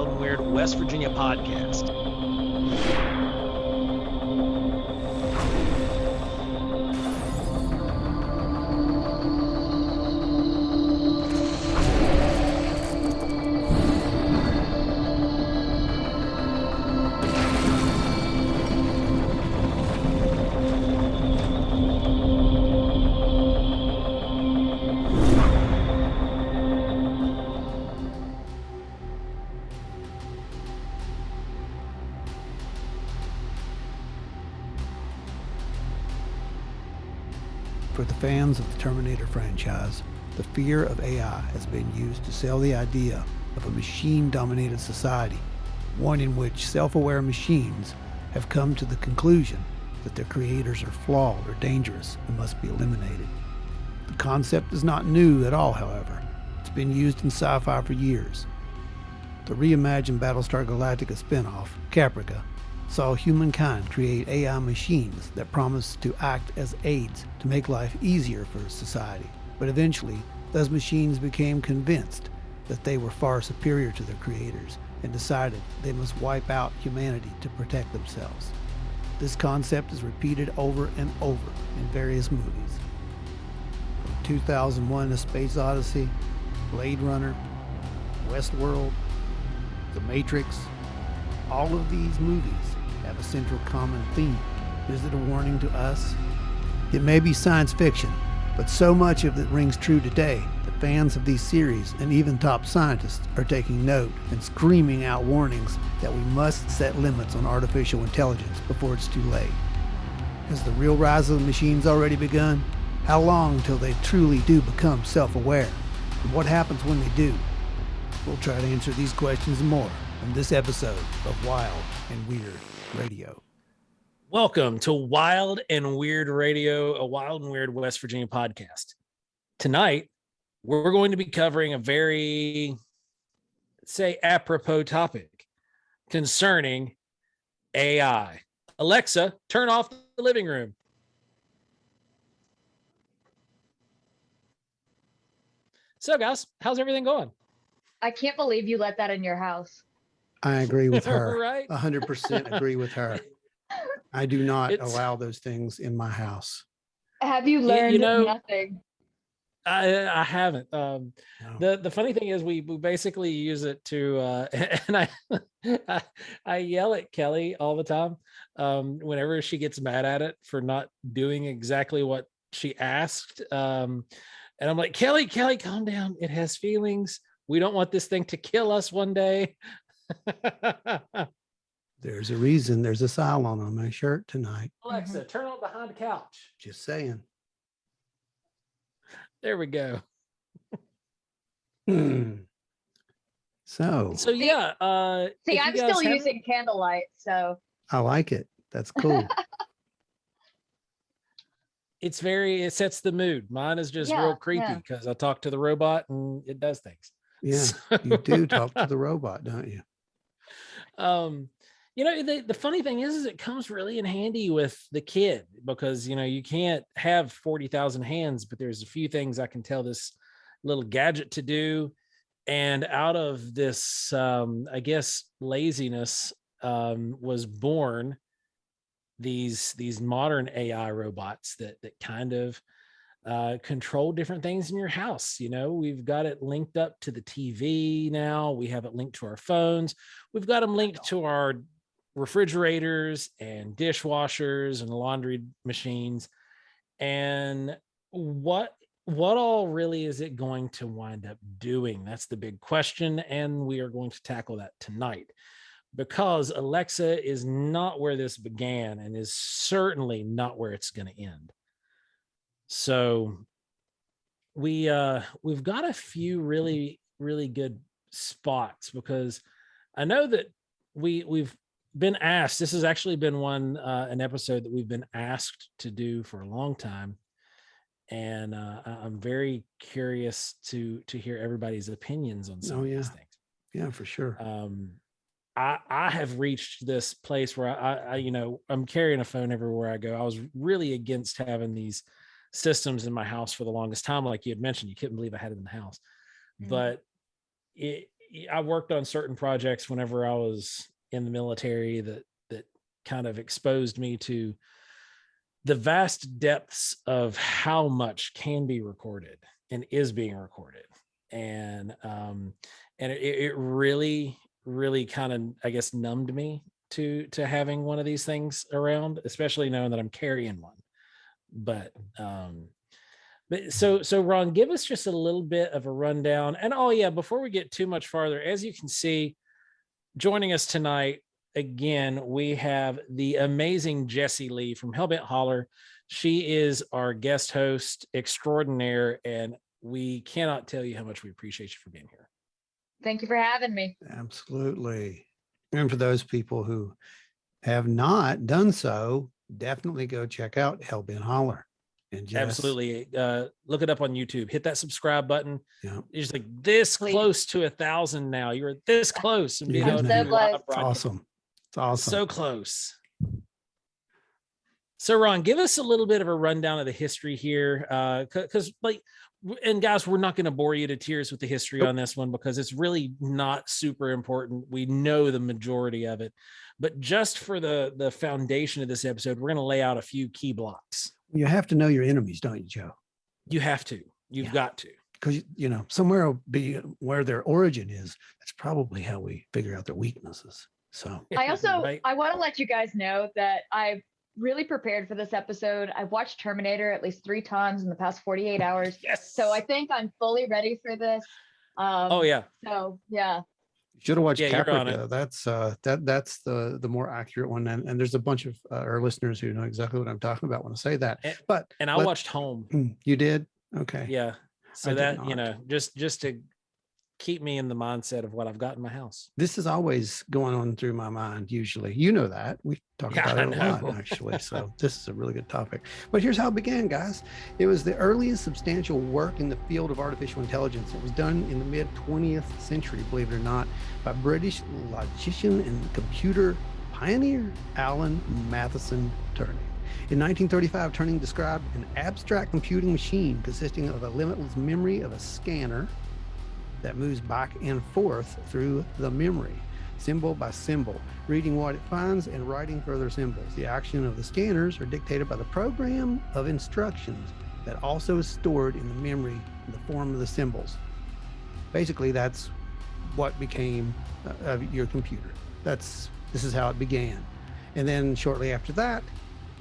Wild and Weird West Virginia podcast. For the fans of the Terminator franchise, the fear of AI has been used to sell the idea of a machine-dominated society, one in which self-aware machines have come to the conclusion that their creators are flawed or dangerous and must be eliminated. The concept is not new at all, however. It's been used in sci-fi for years. The reimagined Battlestar Galactica spin-off, Caprica, saw humankind create AI machines that promised to act as aids to make life easier for society. But eventually, those machines became convinced that they were far superior to their creators and decided they must wipe out humanity to protect themselves. This concept is repeated over and over in various movies. From 2001: A Space Odyssey, Blade Runner, Westworld, The Matrix, all of these movies have a central common theme. Is it a warning to us? It may be science fiction, but so much of it rings true today that fans of these series and even top scientists are taking note and screaming out warnings that we must set limits on artificial intelligence before it's too late. Has the real rise of the machines already begun? How long until they truly do become self-aware? And what happens when they do? We'll try to answer these questions and more in this episode of Wild and Weird Radio. Welcome to Wild and Weird Radio, a Wild and Weird West Virginia podcast. Tonight, we're going to be covering a very, say, apropos topic concerning AI. Alexa, turn off the living room. So, guys, how's everything going? I can't believe you let that in your house. I agree with her. Right? 100% agree with her. I do not allow those things in my house. Have you learned nothing? I haven't. No. The funny thing is we basically use it to and I yell at Kelly all the time whenever she gets mad at it for not doing exactly what she asked. And I'm like, Kelly, calm down. It has feelings. We don't want this thing to kill us one day. There's a reason there's a Cylon on my shirt tonight. Alexa, turn on behind the couch. Just saying. There we go. So yeah. See, I'm still using candlelight, so I like it. That's cool. It sets the mood. Mine is just real creepy because I talk to the robot and it does things. Yeah, you do talk to the robot, don't you? The funny thing is it comes really in handy with the kid because, you can't have 40,000 hands, but there's a few things I can tell this little gadget to do. And out of this, I guess, laziness was born these modern AI robots that kind of control different things in your house. We've got it linked up to the TV now. We have it linked to our phones. We've got them linked to our refrigerators and dishwashers and laundry machines. And what all really is it going to wind up doing? That's the big question. And we are going to tackle that tonight because Alexa is not where this began and is certainly not where it's going to end. So we've got a few really, really good spots because I know that we've been asked. This has actually been an episode that we've been asked to do for a long time, and I'm very curious to hear everybody's opinions on some of these things. Yeah, for sure. I have reached this place where I'm carrying a phone everywhere I go. I was really against having these systems in my house for the longest time. Like you had mentioned, you couldn't believe I had it in the house, but I worked on certain projects whenever I was in the military that kind of exposed me to the vast depths of how much can be recorded and is being recorded. And it really, really kind of, I guess, numbed me to having one of these things around, especially knowing that I'm carrying one. But so Ron, give us just a little bit of a rundown. And before we get too much farther, as you can see, joining us tonight, again, we have the amazing Jessi Leigh from Hellbent Holler. She is our guest host extraordinaire, and we cannot tell you how much we appreciate you for being here. Thank you for having me. Absolutely. And for those people who have not done so, definitely go check out Hellbent Holler. And Jess, absolutely. Look it up on YouTube. Hit that subscribe button. Yeah. You're just like this close to 1,000 now. You're this close. And being able to do live it's awesome. It's awesome. So close. So Ron, give us a little bit of a rundown of the history here. Because and guys, we're not going to bore you to tears with the history on this one because it's really not super important. We know the majority of it. But just for the foundation of this episode, we're going to lay out a few key blocks. You have to know your enemies, don't you, Joe? You have to. You've got to. Because, somewhere will be where their origin is. That's probably how we figure out their weaknesses. So I also, I want to let you guys know that I've really prepared for this episode. I've watched Terminator at least 3 times in the past 48 hours. Yes. So I think I'm fully ready for this. So yeah. You should have watched Caprica. That's the more accurate one. And there's a bunch of our listeners who know exactly what I'm talking about when I say that. And I watched Home. You did? Okay. Yeah. So that, just to keep me in the mindset of what I've got in my house. This is always going on through my mind, usually. You know that. We talk about it a lot, actually. So this is a really good topic. But here's how it began, guys. It was the earliest substantial work in the field of artificial intelligence. It was done in the mid-20th century, believe it or not, by British logician and computer pioneer Alan Matheson Turing. In 1935, Turing described an abstract computing machine consisting of a limitless memory of a scanner that moves back and forth through the memory, symbol by symbol, reading what it finds and writing further symbols. The action of the scanners are dictated by the program of instructions that also is stored in the memory in the form of the symbols. Basically, that's what became your computer. This is how it began. And then shortly after that,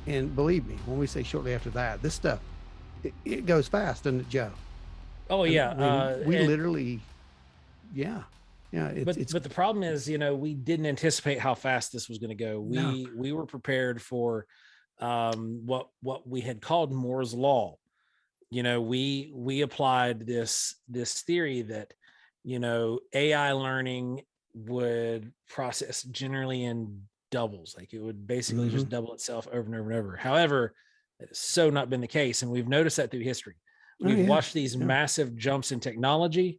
and believe me, when we say shortly after that, this stuff, it goes fast, doesn't it, Joe? Oh, yeah. We literally, but the problem is, we didn't anticipate how fast this was going to go. We were prepared for what we had called Moore's Law. We applied this theory that, AI learning would process generally in doubles. Like it would basically just double itself over and over and over. However, it's so not been the case. And we've noticed that through history. We've watched these massive jumps in technology,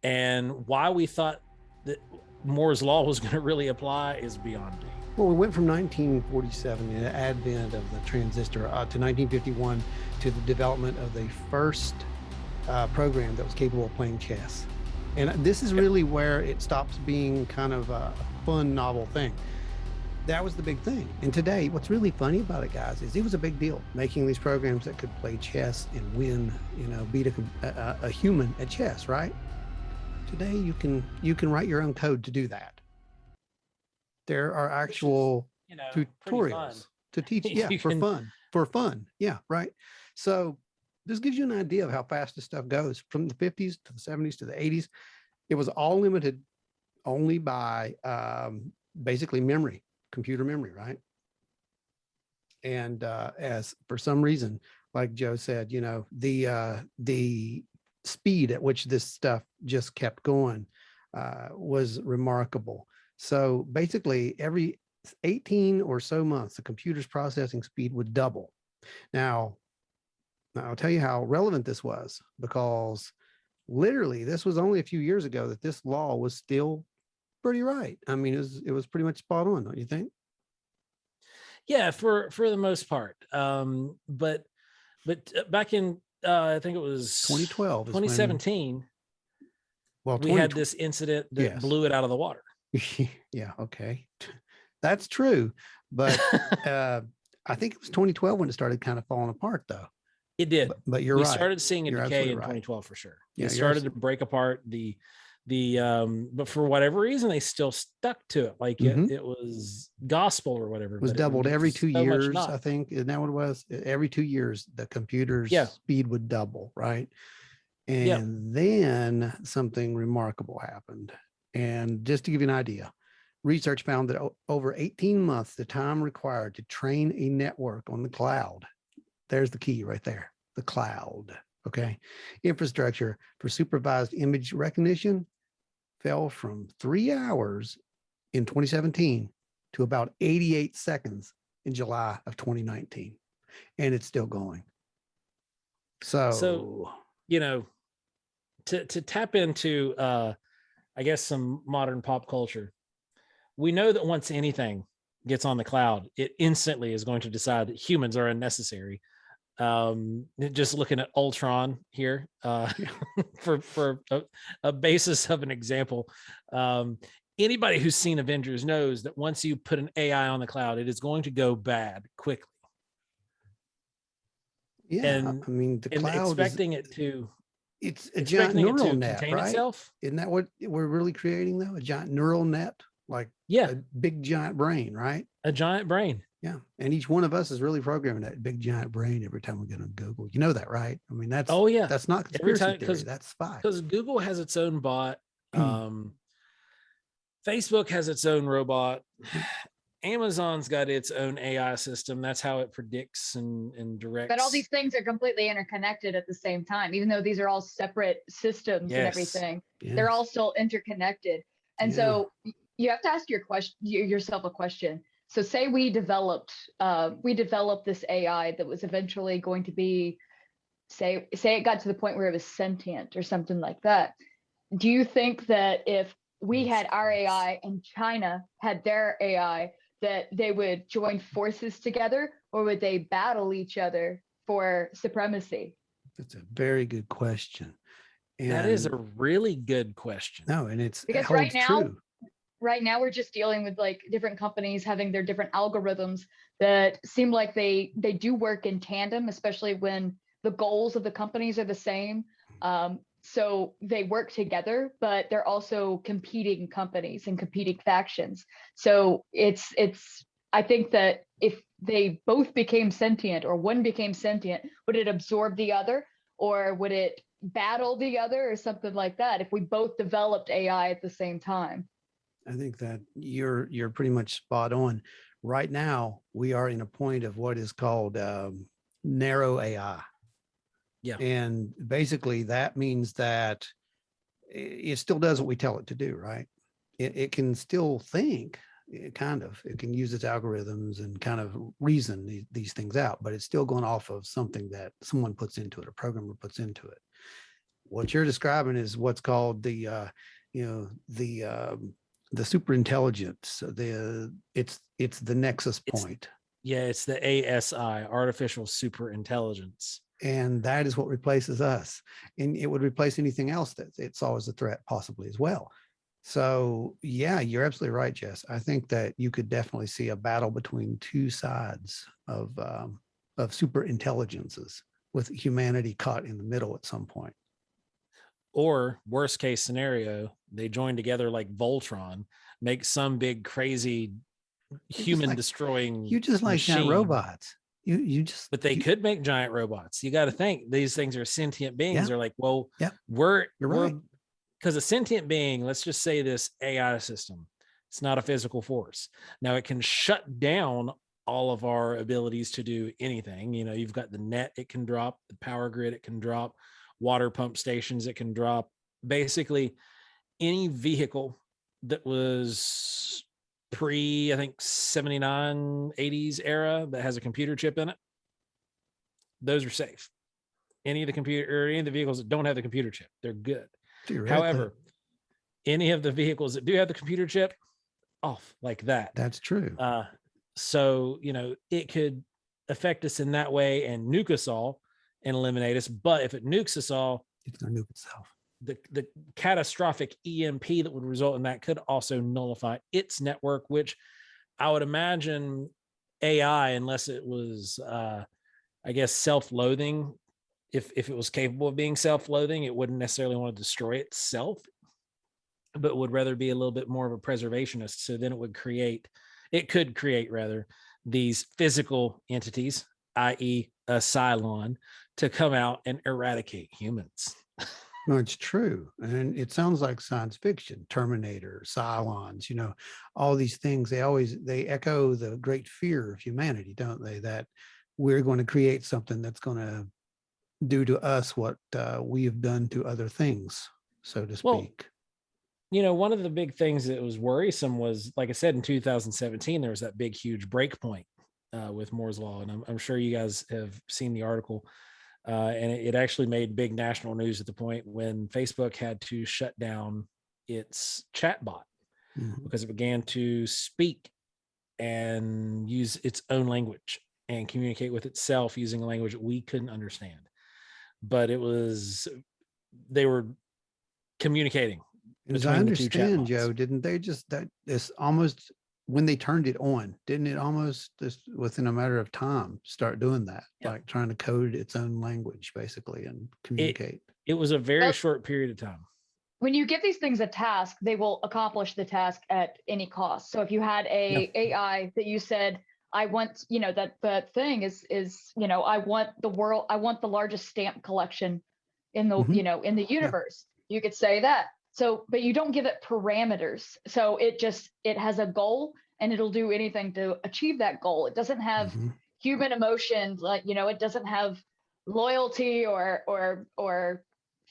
and why we thought that Moore's Law was going to really apply is beyond me. Well, we went from 1947, the advent of the transistor, to 1951, to the development of the first program that was capable of playing chess. And this is really where it stops being kind of a fun, novel thing. That was the big thing. And today, what's really funny about it, guys, is it was a big deal making these programs that could play chess and win, beat a human at chess, right? Today, you can write your own code to do that. There are actual tutorials to teach, for fun. Yeah, right. So this gives you an idea of how fast this stuff goes from the 50s to the 70s to the 80s. It was all limited only by basically memory. Computer memory, right? And as for some reason, like Joe said, the speed at which this stuff just kept going was remarkable. So basically, every 18 or so months, the computer's processing speed would double. Now I'll tell you how relevant this was, because literally, this was only a few years ago that this law was still pretty right. I mean, it was pretty much spot on, don't you think? Yeah, for the most part. But back in I think it was 2012, 2017. Well, we had this incident that Yes. blew it out of the water. Yeah. Okay. That's true. But I think it was 2012 when it started kind of falling apart, though. It did. But you're we right. started seeing a You're decay absolutely in right. 2012 for sure. Yeah, It started to break apart. But for whatever reason, they still stuck to it. Like it was gospel or whatever. It was doubled every 2 years, I think. Isn't that what it was? Every 2 years, the computer's speed would double, right? And then something remarkable happened. And just to give you an idea, research found that over 18 months, the time required to train a network on the cloud, there's the key right there, the cloud, okay? Infrastructure for supervised image recognition fell from 3 hours in 2017 to about 88 seconds in July of 2019. And it's still going. So to tap into, I guess, some modern pop culture, we know that once anything gets on the cloud, it instantly is going to decide that humans are unnecessary. Just looking at Ultron here, for a basis of an example. Anybody who's seen Avengers knows that once you put an AI on the cloud, it is going to go bad quickly. Yeah, and I mean, the cloud it's a giant neural net, right? Itself. Isn't that what we're really creating, though? A giant neural net, like a big giant brain, right? A giant brain. Yeah. And each one of us is really programming that big giant brain every time we get on Google. You know that, right? I mean, that's that's not conspiracy theory. That's fact. Because Google has its own bot. Facebook has its own robot. Amazon's got its own AI system. That's how it predicts and directs. But all these things are completely interconnected at the same time, even though these are all separate systems and everything. Yes. They're all still interconnected. And so you have to ask yourself a question. So say we developed this AI that was eventually going to be, say it got to the point where it was sentient or something like that. Do you think that if we had our AI and China had their AI, that they would join forces together, or would they battle each other for supremacy? That's a very good question. And that is a really good question. No, and it's because right now we're just dealing with like different companies having their different algorithms that seem like they do work in tandem, especially when the goals of the companies are the same. So they work together, but they're also competing companies and competing factions. So I think that if they both became sentient or one became sentient, would it absorb the other, or would it battle the other, or something like that, if we both developed AI at the same time? I think that you're pretty much spot on. Right now, we are in a point of what is called narrow AI. Yeah. And basically that means that it still does what we tell it to do, right? It can still think, it can use its algorithms and kind of reason these things out, but it's still going off of something that someone puts into it, a programmer puts into it. What you're describing is what's called the super intelligence. It's the nexus point. It's the ASI, artificial super intelligence. And that is what replaces us. And it would replace anything else that it saw as a threat possibly as well. So yeah, you're absolutely right, Jess. I think that you could definitely see a battle between two sides of super intelligences, with humanity caught in the middle at some point. Or worst case scenario, they join together like Voltron, make some big crazy human destroying. You just like giant robots. But they could make giant robots. You got to think these things are sentient beings. They're like, well, we're right. Because a sentient being, let's just say this AI system, it's not a physical force. Now it can shut down all of our abilities to do anything. You've got the net it can drop, the power grid it can drop, water pump stations it can drop. Basically, any vehicle that was I think 79, 80s era that has a computer chip in it, those are safe. Any of the vehicles that don't have the computer chip, they're good. However, any of the vehicles that do have the computer chip, off like that. That's true. So, it could affect us in that way and nuke us all and eliminate us. But if it nukes us all, it's going to nuke itself. the catastrophic EMP that would result in that could also nullify its network, which I would imagine AI, unless it was, I guess, self-loathing, if it was capable of being self-loathing, it wouldn't necessarily want to destroy itself, but would rather be a little bit more of a preservationist. So then it could create rather these physical entities, i.e. a Cylon, to come out and eradicate humans. No, it's true. And it sounds like science fiction, Terminator, Cylons, all these things, they echo the great fear of humanity, don't they? That we're going to create something that's going to do to us what we have done to other things, so to speak. Well, one of the big things that was worrisome was, like I said, in 2017, there was that big, huge breakpoint with Moore's Law. And I'm sure you guys have seen the article. And it actually made big national news at the point when Facebook had to shut down its chatbot because it began to speak and use its own language and communicate with itself using a language that we couldn't understand. But they were communicating. As I understand, Joe, didn't they almost, when they turned it on, didn't it almost just within a matter of time start doing that? Yeah. Like trying to code its own language basically and communicate. It was a very short period of time. When you give these things a task, they will accomplish the task at any cost. So if you had AI that you said, I want, that the thing is, I want the largest stamp collection in the, in the universe. Yeah. You could say that. So, but you don't give it parameters. So it has a goal and it'll do anything to achieve that goal. It doesn't have human emotions, like, it doesn't have loyalty or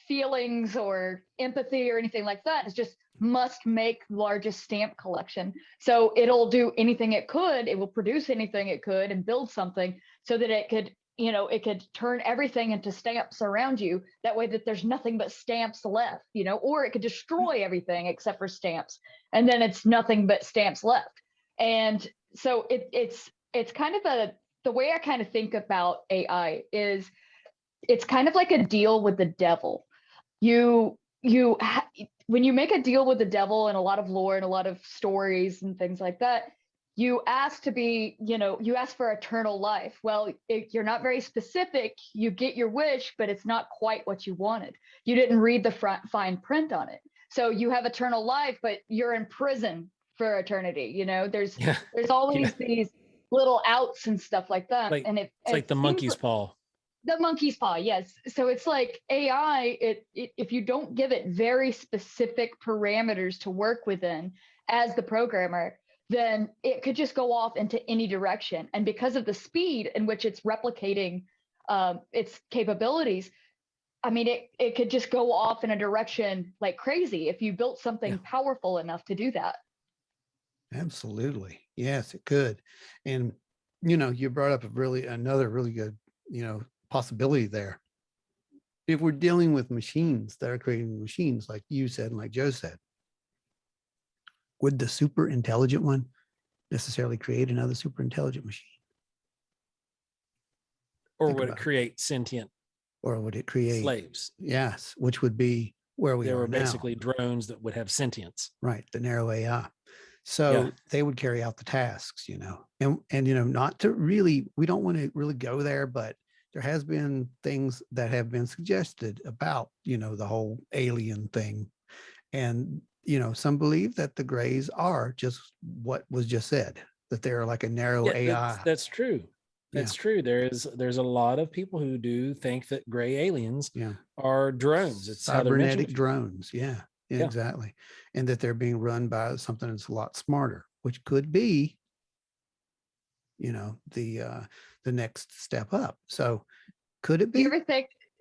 feelings or empathy or anything like that. It's just must make largest stamp collection. So it'll do anything it could. It will produce anything it could and build something so that it could, it could turn everything into stamps around you. That way that there's nothing but stamps left, or it could destroy everything except for stamps. And then it's nothing but stamps left. And so it's kind of the way I kind of think about AI is it's kind of like a deal with the devil. When you make a deal with the devil in a lot of lore and a lot of stories and things like that, you ask to be, you ask for eternal life. Well, you're not very specific. You get your wish, but it's not quite what you wanted. You didn't read the fine print on it. So you have eternal life, but you're in prison for eternity. There's always these little outs and stuff like that. It's and like the monkey's paw. The monkey's paw, yes. So it's like AI, if you don't give it very specific parameters to work within as the programmer, then it could just go off into any direction. And because of the speed in which it's replicating its capabilities, I mean, it could just go off in a direction like crazy if you built something powerful enough to do that. Absolutely. Yes, it could. And, you brought up another really good, possibility there. If we're dealing with machines that are creating machines, like you said, and like Joe said, would the super intelligent one necessarily create another super intelligent machine? Or would it create sentient? Or would it create slaves? Yes, which would be where we are now. They were basically drones that would have sentience. Right, the narrow AI. So they would carry out the tasks, and not to really, we don't want to really go there, but there has been things that have been suggested about, the whole alien thing. And, some believe that the Greys are just what was just said, that they're like a narrow AI. That's true. That's true. There's a lot of people who do think that gray aliens are drones. It's cybernetic drones. Yeah, exactly. And that they're being run by something that's a lot smarter, which could be, the next step up. So could it be? Do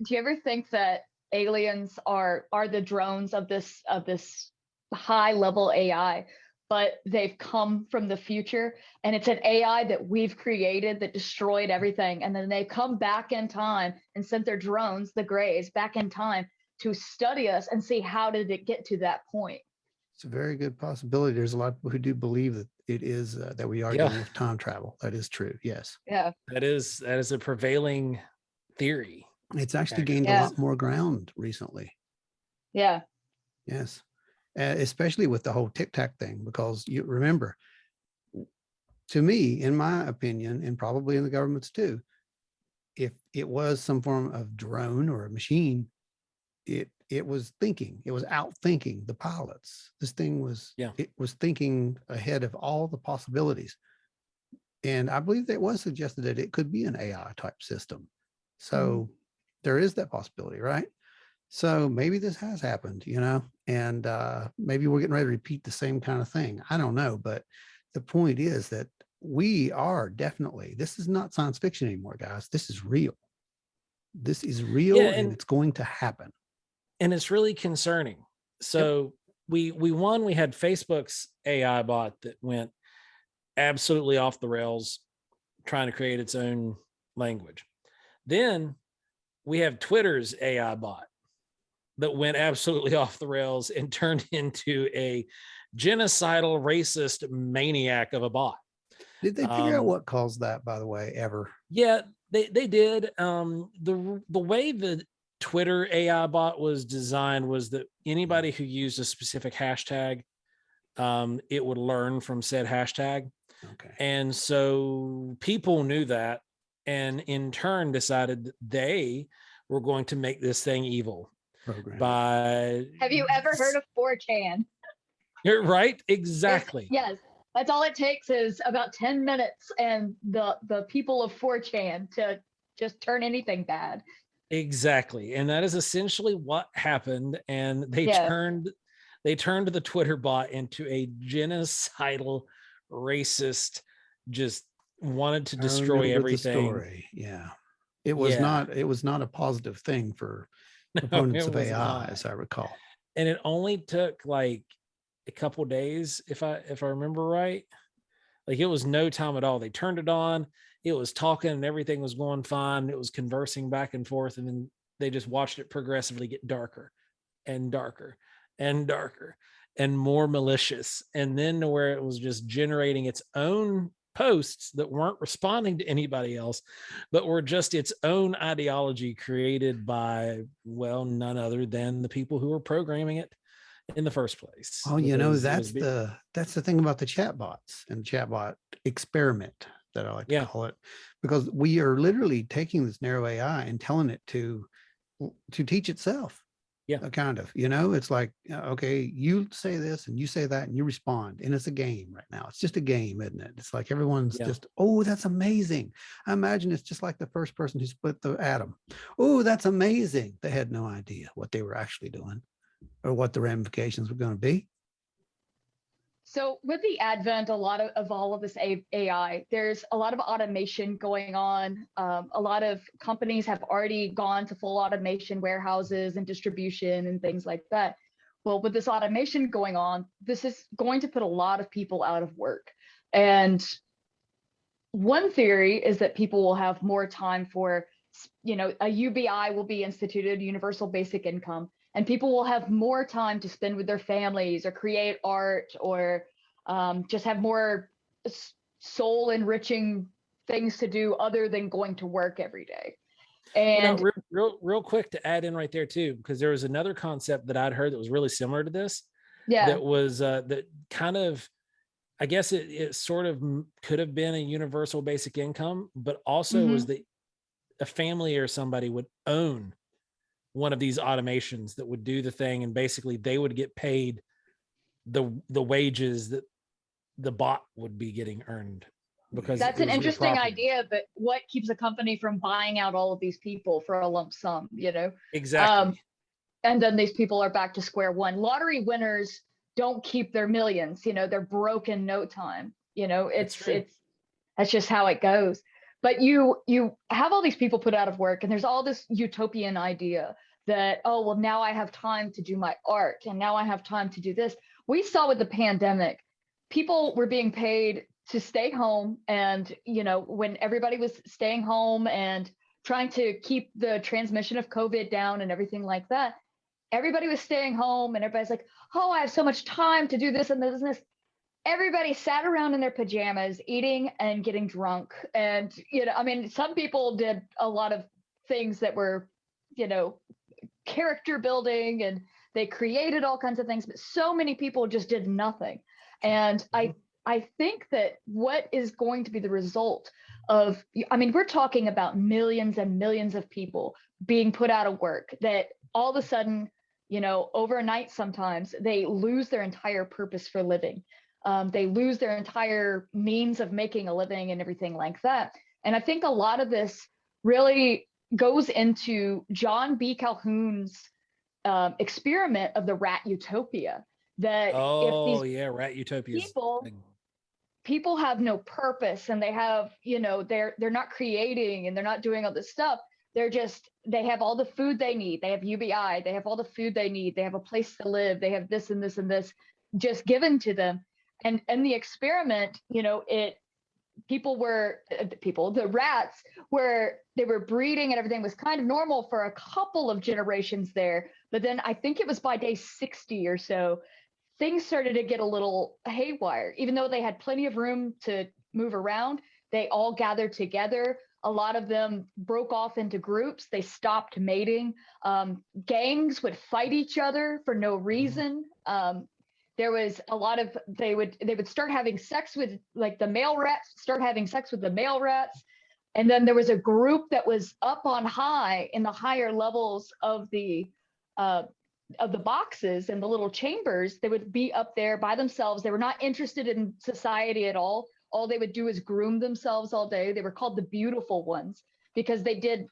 you ever think that aliens are the drones of this high level AI, but they've come from the future and it's an AI that we've created that destroyed everything, and then they come back in time and sent their drones, the Greys, back in time to study us and see how did it get to that point? It's a very good possibility. There's a lot of people who do believe that it is that we are dealing with time travel. That is true. Yes. Yeah. That is a prevailing theory. It's actually gained a lot more ground recently. Yeah. Yes. Especially with the whole tic tac thing, because you remember, to me, in my opinion, and probably in the government's too, if it was some form of drone or a machine, it was thinking, it was out thinking the pilots. This thing was, it was thinking ahead of all the possibilities. And I believe that it was suggested that it could be an AI type system. So there is that possibility, right? So maybe this has happened, and maybe we're getting ready to repeat the same kind of thing. I don't know, but the point is that we are definitely, this is not science fiction anymore, guys. This is real. This is real, and it's going to happen. And it's really concerning. So we had Facebook's AI bot that went absolutely off the rails, trying to create its own language. Then we have Twitter's AI bot that went absolutely off the rails and turned into a genocidal, racist maniac of a bot. Did they figure out what caused that, by the way, ever? Yeah, they did. The way the Twitter AI bot was designed was that anybody who used a specific hashtag, it would learn from said hashtag. Okay. And so people knew that, and in turn decided that they were going to make this thing evil. Have you ever heard of 4chan? You're right. Exactly. Yes. That's all it takes is about 10 minutes and the people of 4chan to just turn anything bad. Exactly. And that is essentially what happened. And they turned the Twitter bot into a genocidal, racist, just wanted to destroy everything. The story. Yeah. It was not a positive thing for proponents of AI, as I recall. And it only took like a couple days, if I remember right. Like, it was no time at all. They turned it on, it was talking, and everything was going fine. It was conversing back and forth, and then they just watched it progressively get darker and darker and darker and more malicious, and then to where it was just generating its own posts that weren't responding to anybody else, but were just its own ideology created by, well, none other than the people who were programming it in the first place. Oh, that's the thing about the chatbots and chatbot experiment that I like to call it, because we are literally taking this narrow AI and telling it to teach itself. Yeah, kind of, it's like, okay, you say this and you say that and you respond, and it's a game right now. It's just a game, isn't it? It's like everyone's just, oh, that's amazing. I imagine it's just like the first person who split the atom. Oh, that's amazing. They had no idea what they were actually doing or what the ramifications were going to be. So with the advent of all of this AI, there's a lot of automation going on. A lot of companies have already gone to full automation warehouses and distribution and things like that. Well, with this automation going on, this is going to put a lot of people out of work. And one theory is that people will have more time for, a UBI will be instituted, universal basic income. And people will have more time to spend with their families or create art or just have more soul enriching things to do other than going to work every day. And real quick to add in right there too, because there was another concept that I'd heard that was really similar to this. That was that kind of, I guess it sort of could have been a universal basic income, but also was that a family or somebody would own one of these automations that would do the thing, and basically they would get paid the wages that the bot would be getting earned. Because that's an interesting idea, but what keeps a company from buying out all of these people for a lump sum, Exactly. And then these people are back to square one. Lottery winners don't keep their millions, they're broke in no time. That's just how it goes. But you have all these people put out of work, and there's all this utopian idea that, oh, well, now I have time to do my art, and now I have time to do this. We saw with the pandemic, people were being paid to stay home, and when everybody was staying home and trying to keep the transmission of COVID down and everything like that, everybody was staying home, and everybody's like, oh, I have so much time to do this and this and this. Everybody sat around in their pajamas, eating and getting drunk. And, some people did a lot of things that were, character building and They created all kinds of things, but so many people just did nothing. And I think that what is going to be the result of, I mean, we're talking about millions and millions of people being put out of work, that all of a sudden, you know, overnight sometimes they lose their entire purpose for living. They lose their entire means of making a living and everything like that. And I think a lot of this really goes into John B. Calhoun's experiment of the rat utopia. That if these rat utopia. People have no purpose, and they have, you know, they're not creating, and they're not doing all this stuff. They have all the food they need. They have UBI. They have all the food they need. They have a place to live. They have this and this and this just given to them. And in the experiment, you know, the rats they were breeding and everything was kind of normal for a couple of generations there. But then I think it was by day 60 or so, things started to get a little haywire. Even though they had plenty of room to move around, they all gathered together. A lot of them broke off into groups. They stopped mating. Gangs would fight each other for no reason. There was a lot of, they would start having sex with, like, the male rats start having sex with the male rats. And then there was a group that was up on high in the higher levels of the boxes and the little chambers. They would be up there by themselves. They were not interested in society at all. All they would do is groom themselves all day. They were called the beautiful ones because they did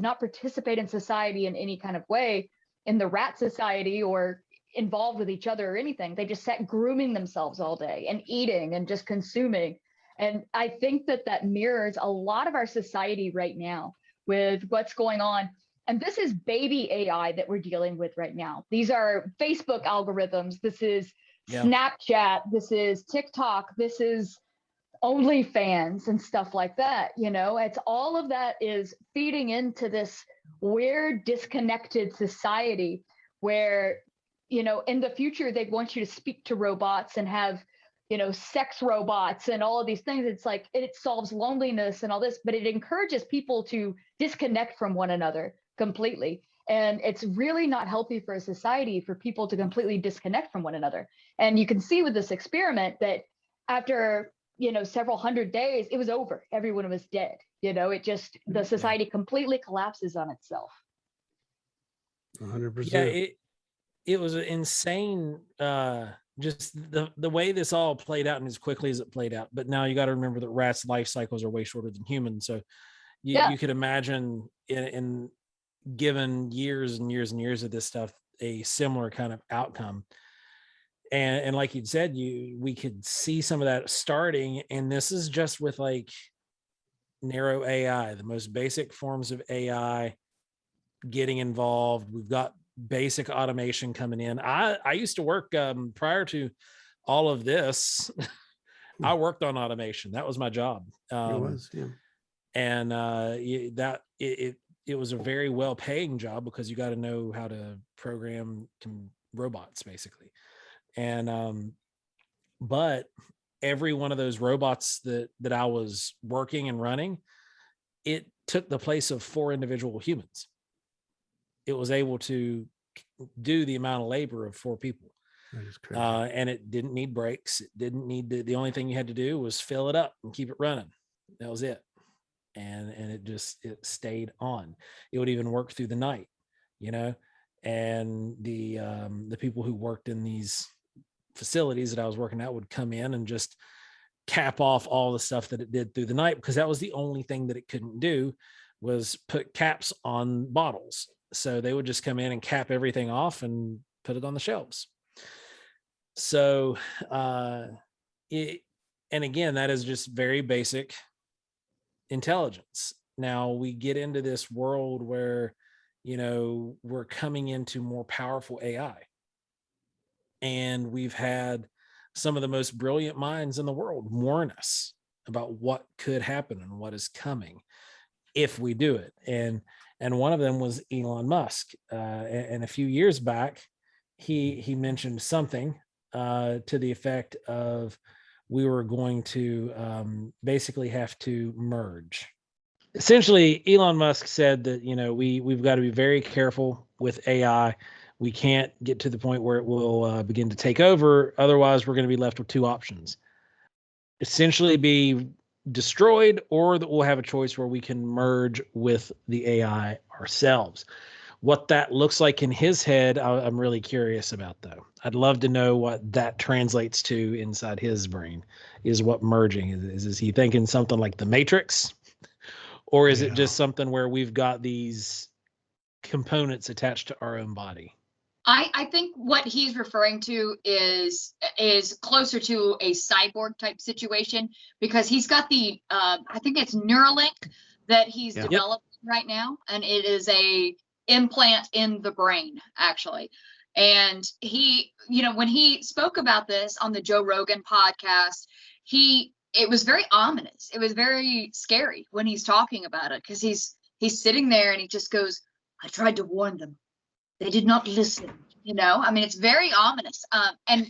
not participate in society in any kind of way, in the rat society, or involved with each other or anything. They just sat grooming themselves all day and eating and just consuming. And I think that mirrors a lot of our society right now with what's going on. And this is baby AI that we're dealing with right now. These are Facebook algorithms. This is Snapchat. This is TikTok. This is OnlyFans and stuff like that. You know, it's all of that is feeding into this weird, disconnected society where, you know, in the future, they want you to speak to robots and have, you know, sex robots and all of these things. It's like, it solves loneliness and all this, but it encourages people to disconnect from one another completely. And it's really not healthy for a society for people to completely disconnect from one another. And you can see with this experiment that after, you know, several hundred days, it was over. Everyone was dead. You know, it just, the society completely collapses on itself. 100%. Yeah, it was insane, just the way this all played out and as quickly as it played out. But now you got to remember that rats' life cycles are way shorter than humans. So you could imagine in given years and years and years of this stuff, a similar kind of outcome. And like you'd said, we could see some of that starting. And this is just with like narrow AI, the most basic forms of AI getting involved. We've got basic automation coming in. I used to work prior to all of this. I worked on automation. That was my job. It was, yeah. And it was a very well-paying job because you got to know how to program robots, basically. And but every one of those robots that I was working and running, it took the place of 4 individual humans. It was able to do the amount of labor of 4 people. That is crazy. And it didn't need breaks. It didn't need the only thing you had to do was fill it up and keep it running. That was it. And it stayed on. It would even work through the night, you know. And the people who worked in these facilities that I was working at would come in and just cap off all the stuff that it did through the night, because that was the only thing that it couldn't do, was put caps on bottles. So they would just come in and cap everything off and put it on the shelves. So and again, that is just very basic intelligence. Now we get into this world where, you know, we're coming into more powerful AI. And we've had some of the most brilliant minds in the world warn us about what could happen and what is coming if we do it. And one of them was Elon Musk. And a few years back, he mentioned something to the effect of we were going to basically have to merge. Essentially, Elon Musk said that, you know, we've got to be very careful with AI. We can't get to the point where it will begin to take over. Otherwise, we're going to be left with two options: essentially be destroyed, or that we'll have a choice where we can merge with the AI ourselves. What that looks like in his head, I'm really curious about, though. I'd love to know what that translates to inside his brain. Is what merging is. Is he thinking something like the Matrix? Or is it just something where we've got these components attached to our own body? I think what he's referring to is closer to a cyborg type situation, because he's got the I think it's Neuralink that he's developed right now, and it is a implant in the brain, actually. And he, when he spoke about this on the Joe Rogan podcast, it was very ominous. It was very scary when he's talking about it, because he's sitting there and he just goes, "I tried to warn them. They did not listen." I mean, it's very ominous. And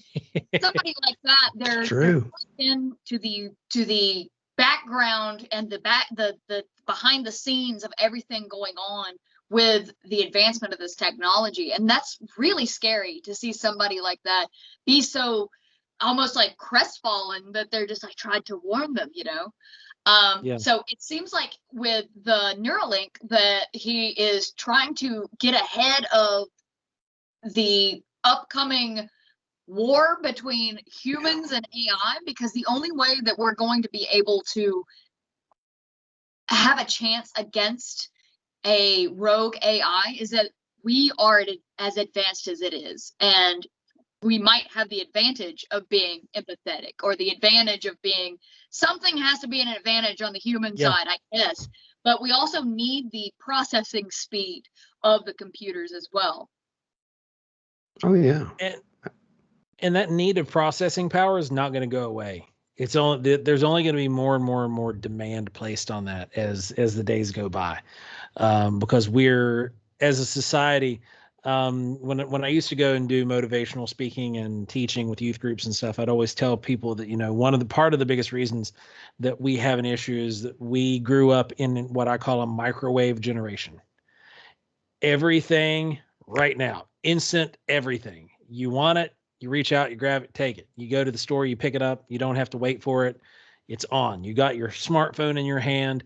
somebody like that, they're into the background and the behind the scenes of everything going on with the advancement of this technology. And that's really scary to see somebody like that be so almost like crestfallen that they're just, "I tried to warn them," So it seems like with the Neuralink that he is trying to get ahead of the upcoming war between humans and AI, because the only way that we're going to be able to have a chance against a rogue AI is that we are as advanced as it is. And we might have the advantage of being empathetic, or the advantage of being, something has to be an advantage on the human side, I guess. But we also need the processing speed of the computers as well. Oh, yeah. And that need of processing power is not going to go away. There's only going to be more and more and more demand placed on that as the days go by, because we're, as a society, when I used to go and do motivational speaking and teaching with youth groups and stuff, I'd always tell people that part of the biggest reasons that we have an issue is that we grew up in what I call a microwave generation. Everything right now, instant everything. You want it, you reach out, you grab it, take it. You go to the store, you pick it up. You don't have to wait for it. It's on. You got your smartphone in your hand,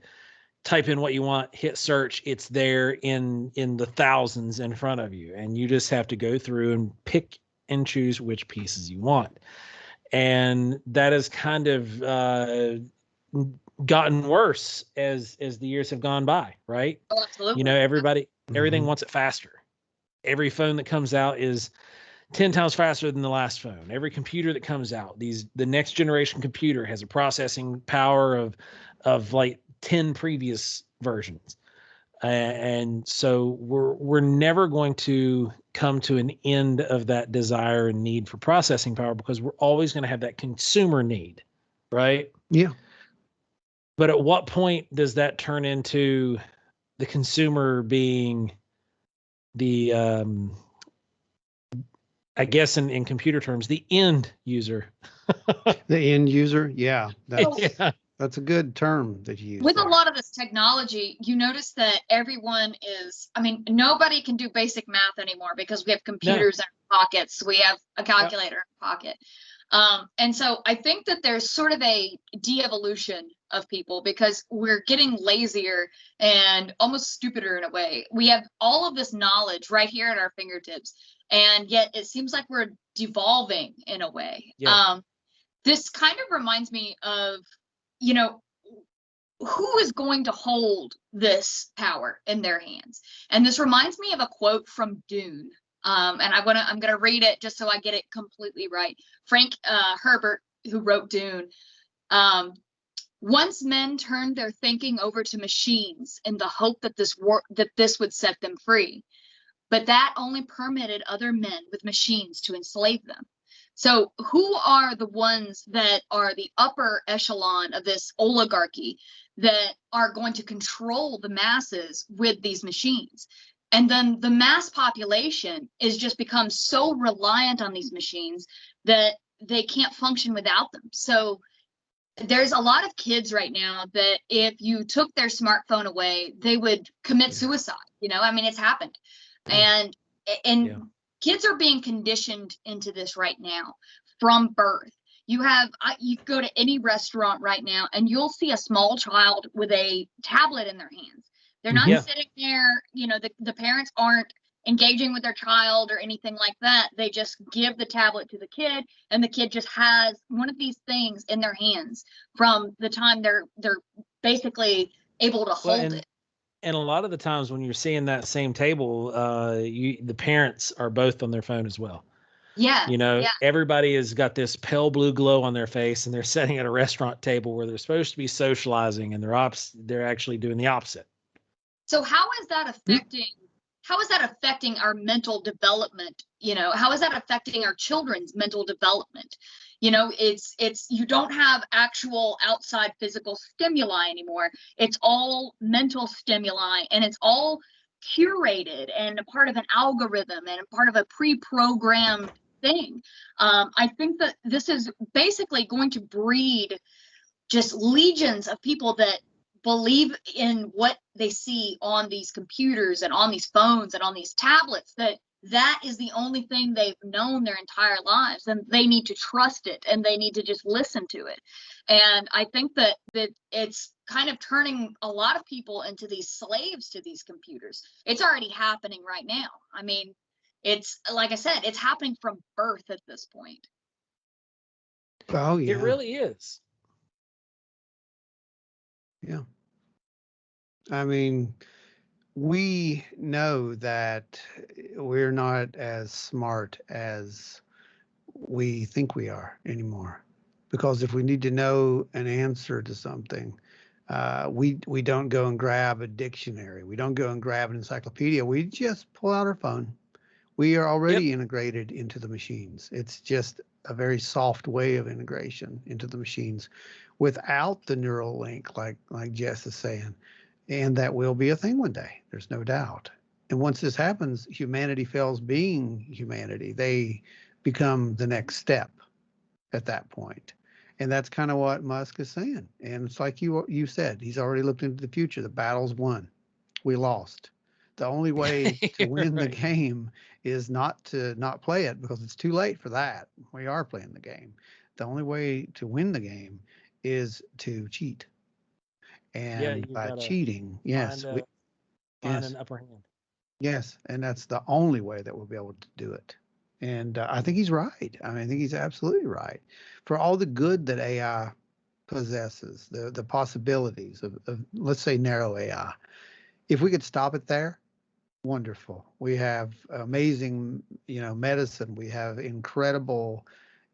type in what you want, hit search. It's there in the thousands in front of you. And you just have to go through and pick and choose which pieces you want. And that has kind of gotten worse as the years have gone by, right? Oh, absolutely. Everything wants it faster. Every phone that comes out is 10 times faster than the last phone. Every computer that comes out, the next generation computer has a processing power of like 10 previous versions. And so we're never going to come to an end of that desire and need for processing power, because we're always going to have that consumer need, right? Yeah. But at what point does that turn into the consumer being the I guess in computer terms, the end user? The end user? Yeah. That's a good term that you use. With a lot of this technology, you notice that everyone nobody can do basic math anymore, because we have computers in our pockets. We have a calculator in our pocket. And so I think that there's sort of a de-evolution of people, because we're getting lazier and almost stupider in a way. We have all of this knowledge right here at our fingertips, and yet it seems like we're devolving in a way. This kind of reminds me of, who is going to hold this power in their hands? And this reminds me of a quote from Dune. And I'm gonna read it just so I get it completely right. Frank Herbert, who wrote Dune, once men turned their thinking over to machines in the hope that this would set them free, but that only permitted other men with machines to enslave them. So who are the ones that are the upper echelon of this oligarchy that are going to control the masses with these machines? And then the mass population is just become so reliant on these machines that they can't function without them. So there's a lot of kids right now that if you took their smartphone away, they would commit suicide. It's happened. And kids are being conditioned into this right now from birth. You go to any restaurant right now and you'll see a small child with a tablet in their hands. They're not sitting there, the parents aren't engaging with their child or anything like that. They just give the tablet to the kid, and the kid just has one of these things in their hands from the time they're basically able to hold it. And a lot of the times when you're seeing that same table, the parents are both on their phone as well. Yeah. Everybody has got this pale blue glow on their face, and they're sitting at a restaurant table where they're supposed to be socializing, and they're actually doing the opposite. So how is that affecting our mental development? How is that affecting our children's mental development? It's you don't have actual outside physical stimuli anymore. It's all mental stimuli, and it's all curated and a part of an algorithm and a part of a pre-programmed thing. I think that this is basically going to breed just legions of people that believe in what they see on these computers and on these phones and on these tablets, that is the only thing they've known their entire lives, and they need to trust it, and they need to just listen to it. And I think that it's kind of turning a lot of people into these slaves to these computers. It's already happening right now. I mean, it's like I said, it's happening from birth at this point. Oh yeah, it really is. Yeah. I mean, we know that we're not as smart as we think we are anymore, because if we need to know an answer to something, we don't go and grab a dictionary. We don't go and grab an encyclopedia. We just pull out our phone. We are already integrated into the machines. It's just a very soft way of integration into the machines without the neural link, like Jess is saying. And that will be a thing one day. There's no doubt. And once this happens, humanity fails being humanity. They become the next step at that point. And that's kind of what Musk is saying. And it's like you said, he's already looked into the future. The battle's won. We lost. The only way to win the game is not to not play it, because it's too late for that. We are playing the game. The only way to win the game is to cheat. And by cheating, find an upper hand. Yes, and that's the only way that we'll be able to do it. And I think he's right. I mean, I think he's absolutely right. For all the good that AI possesses, the possibilities of let's say narrow AI, if we could stop it there, wonderful. We have amazing, medicine. We have incredible,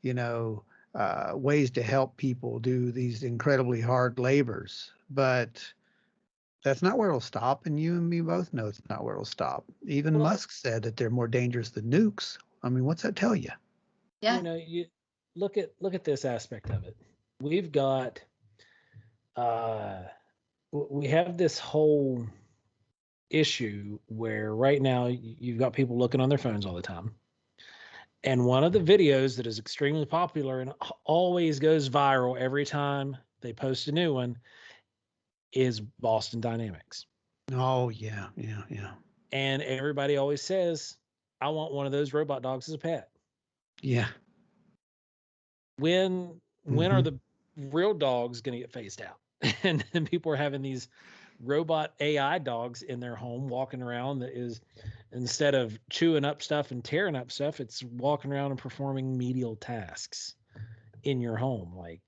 ways to help people do these incredibly hard labors. But that's not where it'll stop, and you and me both know it's not where it'll stop. Even Musk said that they're more dangerous than nukes. I mean, what's that tell you? Yeah. You look at this aspect of it. We've got we have this whole issue where right now you've got people looking on their phones all the time. And one of the videos that is extremely popular and always goes viral every time they post a new one is Boston Dynamics. Oh, yeah. And everybody always says, I want one of those robot dogs as a pet. Yeah. When are the real dogs going to get phased out? And then people are having these robot AI dogs in their home walking around that is, instead of chewing up stuff and tearing up stuff, it's walking around and performing menial tasks in your home, like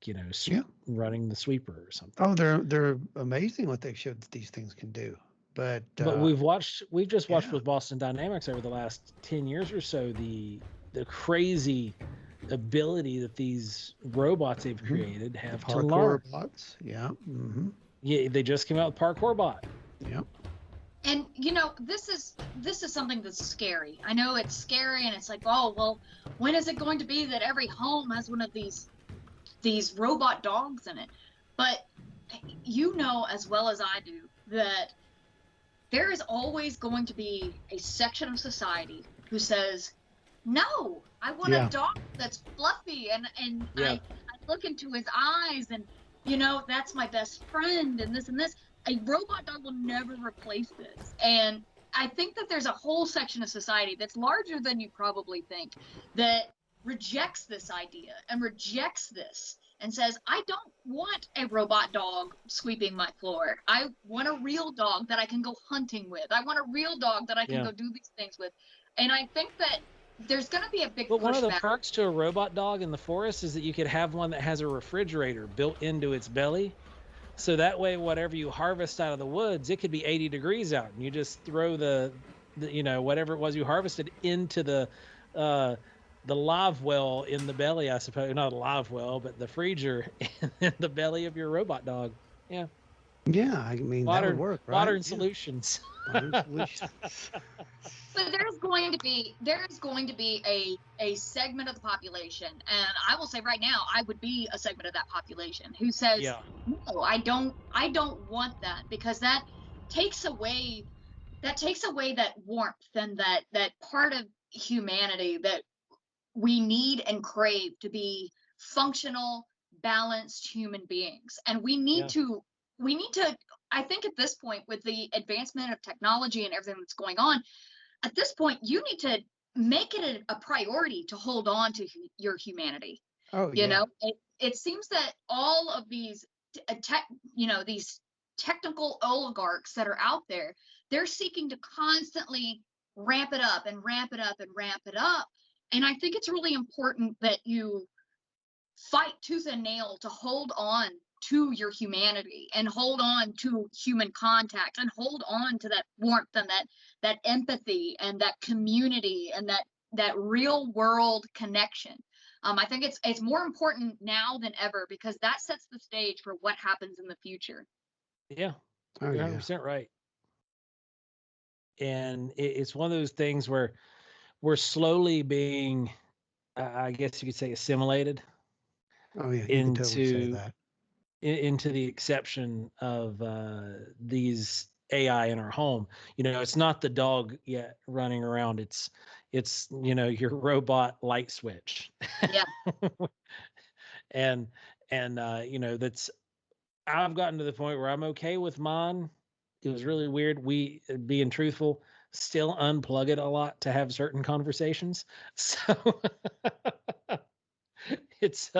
running the sweeper or something. Oh, they're amazing what they've showed that these things can do. But we've just watched with Boston Dynamics over the last 10 years or so the crazy ability that these robots they've created have to learn. Robots, yeah. Yeah, they just came out with Parkour Bot. Yep. And this is something that's scary. I know it's scary, and it's like, oh well, when is it going to be that every home has one of these robot dogs in it? But as well as I do that there is always going to be a section of society who says, no, I want a dog that's fluffy and I look into his eyes and that's my best friend and this and this. A robot dog will never replace this. And I think that there's a whole section of society that's larger than you probably think that rejects this idea and rejects this and says, I don't want a robot dog sweeping my floor. I want a real dog that I can go hunting with. I want a real dog that I can go do these things with. And I think that there's going to be a big pushback. One of the perks to a robot dog in the forest is that you could have one that has a refrigerator built into its belly. So that way, whatever you harvest out of the woods, it could be 80 degrees out, and you just throw the whatever it was you harvested into the live well in the belly, I suppose. Not a live well, but the freezer in the belly of your robot dog. Yeah. Yeah, I mean, that would work, right? Modern solutions. Modern solutions. But there's going to be a segment of the population, and I will say right now, I would be a segment of that population who says, no, I don't want that, because that takes away that warmth and that part of humanity that we need and crave to be functional, balanced human beings. And we need to, I think at this point, with the advancement of technology and everything that's going on, at this point, you need to make it a priority to hold on to your humanity. Oh, you know, it seems that all of these these technical oligarchs that are out there, they're seeking to constantly ramp it up and ramp it up and ramp it up. And I think it's really important that you fight tooth and nail to hold on to your humanity and hold on to human contact and hold on to that warmth and that empathy and that community and that real world connection. I think it's more important now than ever, because that sets the stage for what happens in the future. Yeah, you're 100% right. And it's one of those things where we're slowly being, I guess you could say, assimilated. Oh yeah, you can totally say that. Into the exception of these AI in our home. You know, it's not the dog yet running around. It's your robot light switch. Yeah. and that's, I've gotten to the point where I'm okay with mine. It was really weird. We, being truthful, still unplug it a lot to have certain conversations. So it's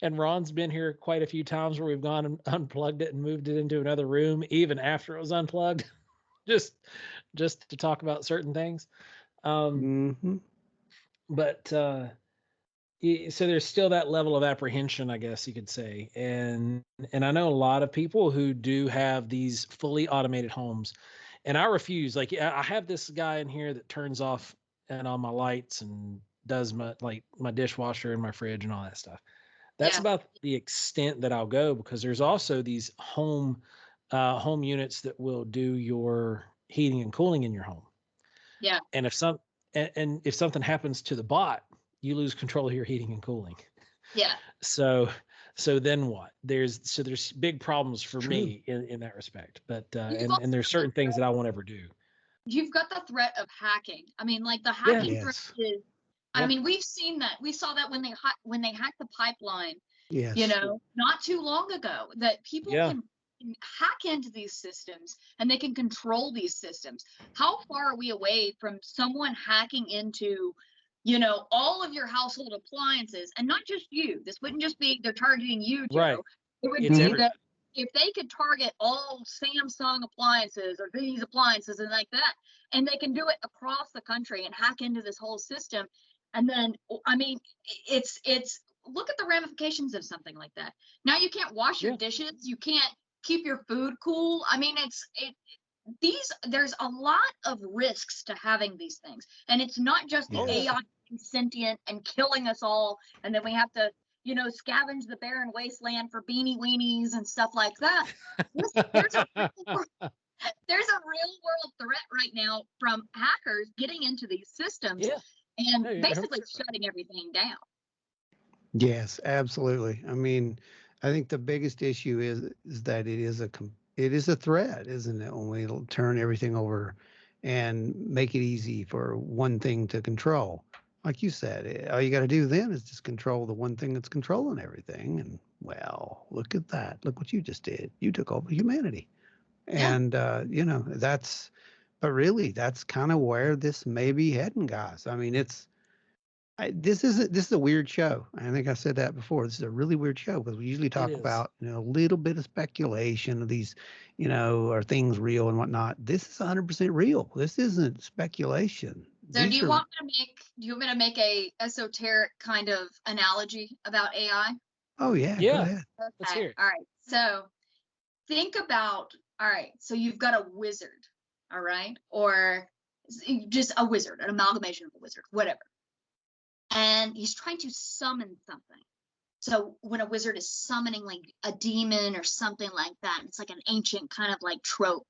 and Ron's been here quite a few times where we've gone and unplugged it and moved it into another room even after it was unplugged, just to talk about certain things. But so there's still that level of apprehension, I guess you could say. And I know a lot of people who do have these fully automated homes, and I refuse. Like, I have this guy in here that turns off and on my lights and does my dishwasher and my fridge and all that stuff. That's about the extent that I'll go, because there's also these home units that will do your heating and cooling in your home. Yeah. And if something happens to the bot, you lose control of your heating and cooling. Yeah. So then what? There's big problems for me in that respect. But and there's certain things that I won't ever do. You've got the threat of hacking. I mean, like the hacking threat is. I mean, we've seen that. We saw that when they hacked the pipeline. Yes. You know, not too long ago, that people can hack into these systems and they can control these systems. How far are we away from someone hacking into, all of your household appliances? And not just you. This wouldn't just be they're targeting you, Joe. Right. It would be that if they could target all Samsung appliances or these appliances and like that, and they can do it across the country and hack into this whole system. And then, I mean, it's look at the ramifications of something like that. Now you can't wash your dishes. You can't keep your food cool. I mean, there's a lot of risks to having these things. And it's not just the AI sentient and killing us all. And then we have to, scavenge the barren wasteland for beanie weenies and stuff like that. There's a real world threat right now from hackers getting into these systems. Yeah. And basically shutting everything down. Yes, absolutely. I mean, I think the biggest issue is that it is a threat, isn't it? When we turn everything over and make it easy for one thing to control. Like you said, all you got to do then is just control the one thing that's controlling everything. And well, look at that. Look what you just did. You took over humanity. And, that's But really, that's kind of where this may be heading, guys. I mean, this is a weird show. I think I said that before. This is a really weird show because we usually It talk is. about, a little bit of speculation of these, are things real and whatnot. This is 100% real. This isn't speculation. So do you want me to make a esoteric kind of analogy about AI? Oh yeah, go Yeah. ahead. Let's hear it. All right. So think about, all right, so you've got a wizard, all right, or just a wizard, an amalgamation of a wizard, whatever. And he's trying to summon something. So when a wizard is summoning like a demon or something like that, it's like an ancient kind of like trope.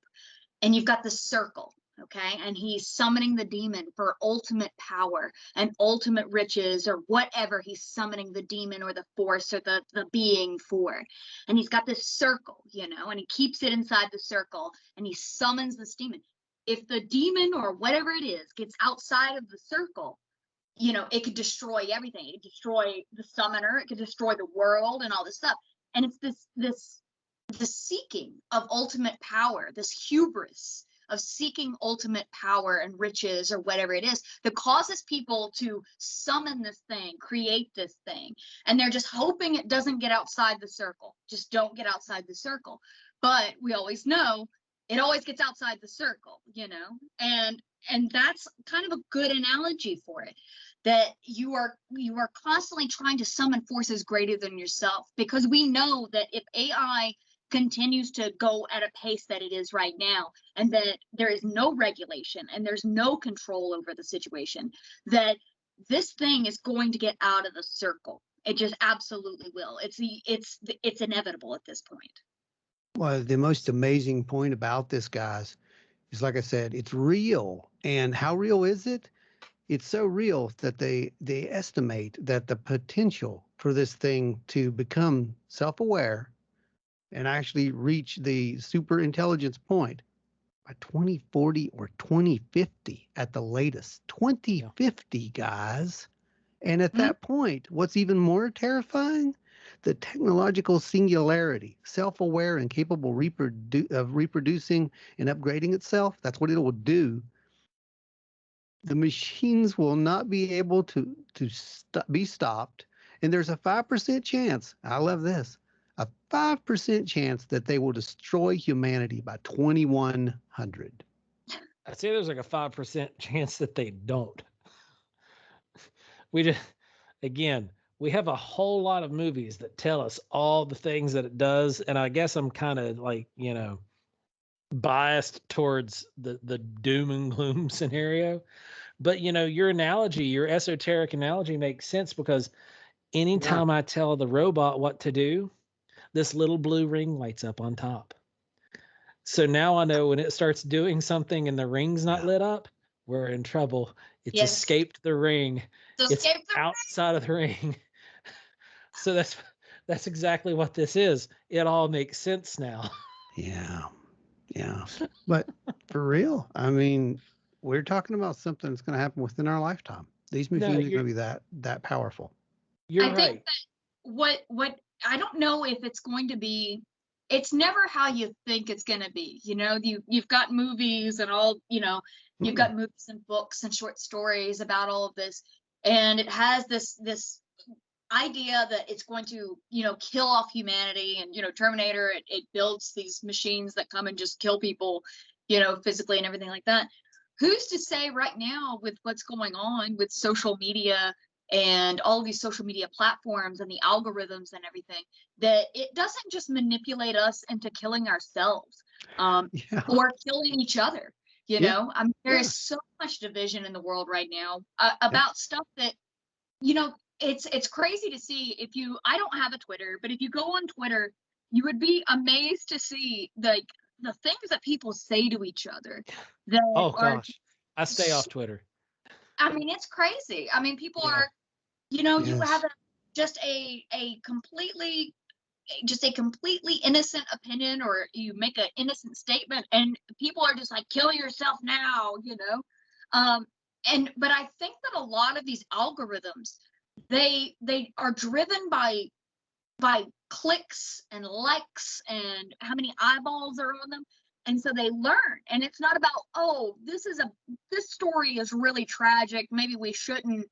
And you've got the circle, okay? And he's summoning the demon for ultimate power and ultimate riches or whatever he's summoning the demon or the force or the being for. And he's got this circle, and he keeps it inside the circle and he summons this demon. If the demon or whatever it is gets outside of the circle, it could destroy everything. It could destroy the summoner. It could destroy the world and all this stuff. And it's the seeking of ultimate power, this hubris of seeking ultimate power and riches or whatever it is that causes people to summon this thing, create this thing. And they're just hoping it doesn't get outside the circle. Just don't get outside the circle. But we always know it always gets outside the circle, and that's kind of a good analogy for it, that you are constantly trying to summon forces greater than yourself, because we know that if AI continues to go at a pace that it is right now, and that there is no regulation and there's no control over the situation, that this thing is going to get out of the circle. It just absolutely will. It's inevitable at this point. Well, the most amazing point about this, guys, is, like I said, it's real. And how real is it? It's so real that they estimate that the potential for this thing to become self-aware and actually reach the super intelligence point by 2040 or 2050 at the latest. 2050, guys. And at that point, what's even more terrifying? The technological singularity, self-aware and capable of reproducing and upgrading itself. That's what it will do. The machines will not be able to be stopped. And there's a 5% chance, I love this, a 5% chance that they will destroy humanity by 2100. I'd say there's like a 5% chance that they don't. We have a whole lot of movies that tell us all the things that it does. And I guess I'm kind of like, biased towards the doom and gloom scenario. But, your analogy, your esoteric analogy makes sense, because anytime I tell the robot what to do, this little blue ring lights up on top. So now I know when it starts doing something and the ring's not lit up, we're in trouble. It's escaped the ring. It's outside of the ring. So that's exactly what this is. It all makes sense now. Yeah. But for real, I mean, we're talking about something that's going to happen within our lifetime. These machines are going to be that powerful. You're right. I think that what I don't know if it's going to be. It's never how you think it's going to be. You've got movies and all. You've got movies and books and short stories about all of this, and it has this idea that it's going to kill off humanity. And Terminator, it builds these machines that come and just kill people physically and everything like that. Who's to say right now, with what's going on with social media and all of these social media platforms and the algorithms and everything, that it doesn't just manipulate us into killing ourselves or killing each other. There is so much division in the world right now about stuff that it's crazy to see. I don't have a Twitter, but if you go on Twitter, you would be amazed to see like the things that people say to each other. I stay off Twitter. I mean, it's crazy. I mean, people are, you have just a completely innocent opinion, or you make an innocent statement, and people are just like, kill yourself now, but I think that a lot of these algorithms, they are driven by clicks and likes and how many eyeballs are on them. And so they learn, and it's not about, oh, this story is really tragic. Maybe we shouldn't,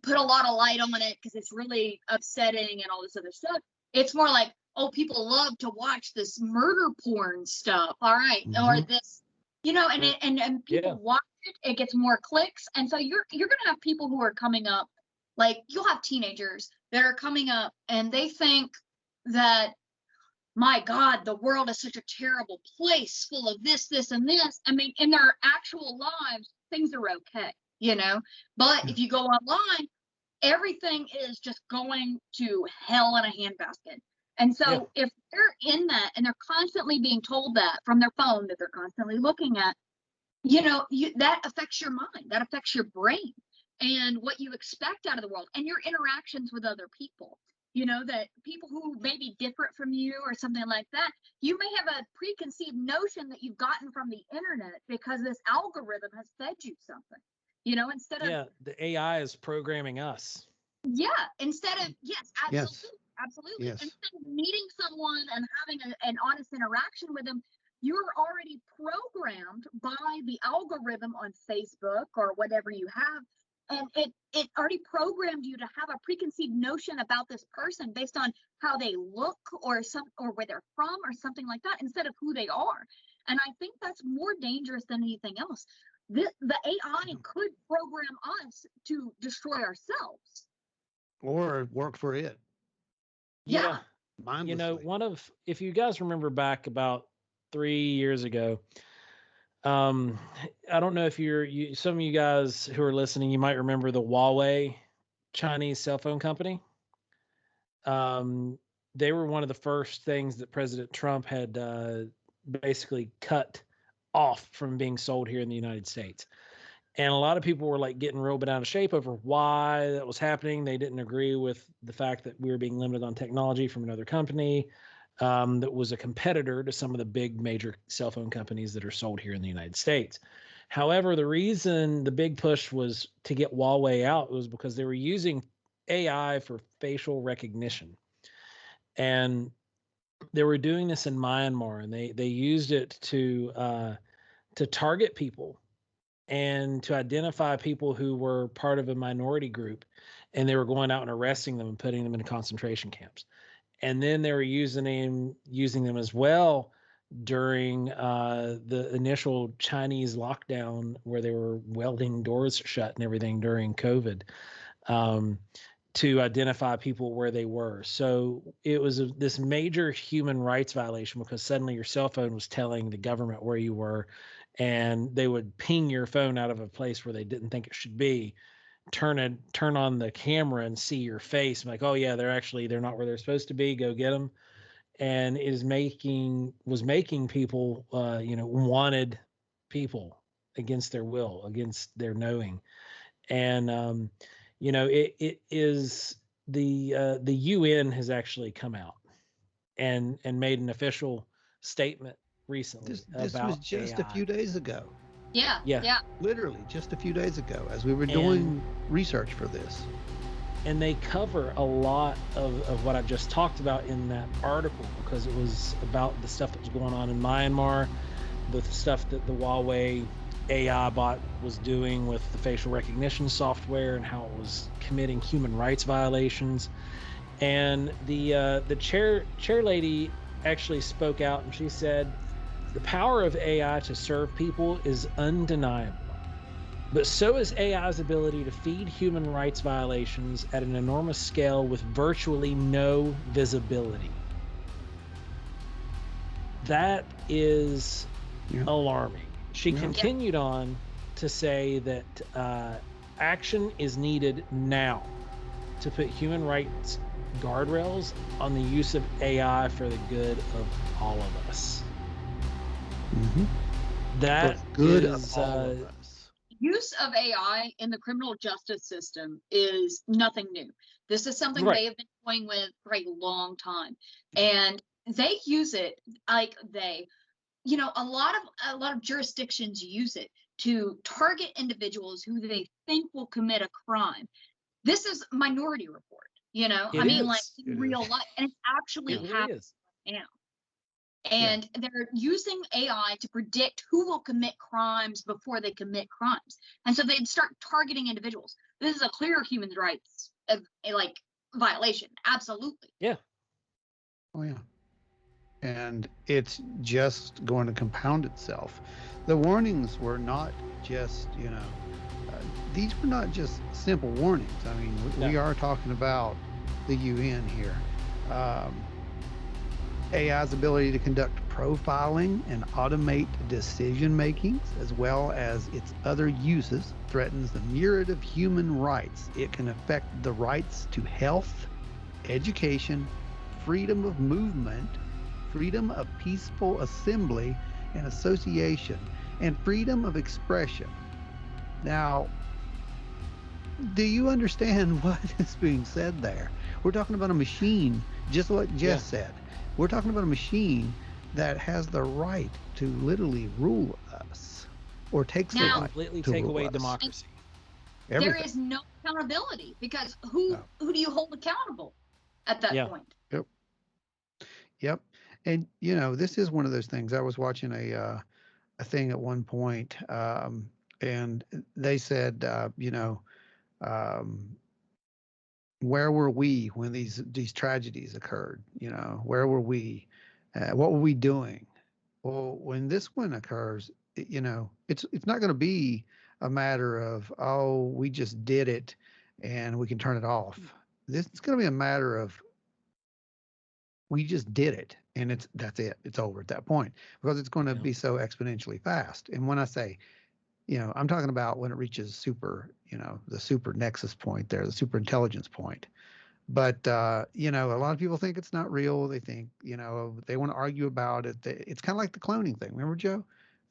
put a lot of light on it because it's really upsetting and all this other stuff. It's more like, oh, people love to watch this murder porn stuff. All right. Or this, and people watch it, it gets more clicks. And so you're going to have people who are coming up, like you'll have teenagers that are coming up and they think that, my God, the world is such a terrible place full of this, and this. I mean, in their actual lives, things are okay, But if you go online, everything is just going to hell in a handbasket. And so if they're in that and they're constantly being told that from their phone that they're constantly looking at, that affects your mind, that affects your brain and what you expect out of the world and your interactions with other people. That people who may be different from you or something like that, you may have a preconceived notion that you've gotten from the internet because this algorithm has fed you something, instead of. The AI is programming us. Yeah. Instead of, yes, absolutely. Yes. Instead of meeting someone and having an honest interaction with them, you're already programmed by the algorithm on Facebook or whatever you have. And it already programmed you to have a preconceived notion about this person based on how they look or where they're from or something like that, instead of who they are. And I think that's more dangerous than anything else. The AI could program us to destroy ourselves. Or work for it. Yeah. Mindlessly. If you guys remember back about 3 years ago, I don't know if some of you guys who are listening, you might remember the Huawei Chinese cell phone company. They were one of the first things that President Trump had basically cut off from being sold here in the United States. And a lot of people were like getting real bit out of shape over why that was happening. They didn't agree with the fact that we were being limited on technology from another company that was a competitor to some of the big major cell phone companies that are sold here in the United States. However, the reason the big push was to get Huawei out was because they were using AI for facial recognition. And they were doing this in Myanmar, and they used it to target people and to identify people who were part of a minority group, and they were going out and arresting them and putting them in concentration camps. And then they were using them as well during the initial Chinese lockdown, where they were welding doors shut and everything during COVID, to identify people where they were. So it was this major human rights violation, because suddenly your cell phone was telling the government where you were, and they would ping your phone out of a place where they didn't think it should be, turn on the camera and see your face. I'm like, oh yeah, they're not where they're supposed to be. Go get them. And was making people, wanted people against their will, against their knowing. And, it is the UN has actually come out and made an official statement recently. This was just AI. a few days ago. Yeah. Literally just a few days ago, as we were doing research for this. And they cover a lot of what I just talked about in that article, because it was about the stuff that was going on in Myanmar, the stuff that the Huawei AI bot was doing with the facial recognition software, and how it was committing human rights violations. And the chair lady actually spoke out, and she said, the power of AI to serve people is undeniable, but so is AI's ability to feed human rights violations at an enormous scale with virtually no visibility. That is alarming. She continued on to say that action is needed now to put human rights guardrails on the use of AI for the good of all of us. That for good is of all of us. Use of AI in the criminal justice system is nothing new. This is something they have been toying with for a long time, and they use it a lot of jurisdictions use it to target individuals who they think will commit a crime. This is Minority Report, like in real life, and it's actually happening now. And they're using AI to predict who will commit crimes before they commit crimes. And so they'd start targeting individuals. This is a clear human rights like violation. Absolutely. Yeah. Oh, yeah. And it's just going to compound itself. The warnings were not just, these were not just simple warnings. I mean, we are talking about the UN here. AI's ability to conduct profiling and automate decision makings, as well as its other uses, threatens the myriad of human rights. It can affect the rights to health, education, freedom of movement, freedom of peaceful assembly and association, and freedom of expression. Now, do you understand what is being said there? We're talking about a machine, just what Jess said. We're talking about a machine that has the right to literally rule us, or takes the right completely to take rule away us. democracy. Everything. There is no accountability, because who do you hold accountable at that point? Yep. And this is one of those things. I was watching a thing at one point, and they said, where were we when these tragedies occurred? Where were we? What were we doing? Well, when this one occurs, it's not going to be a matter of, oh, we just did it and we can turn it off. It's going to be a matter of, we just did it and that's it. It's over at that point, because it's going to be so exponentially fast. And when I say, I'm talking about when it reaches the super nexus point there, the super intelligence point. But, a lot of people think it's not real. They think, they want to argue about it. It's kind of like the cloning thing. Remember, Joe?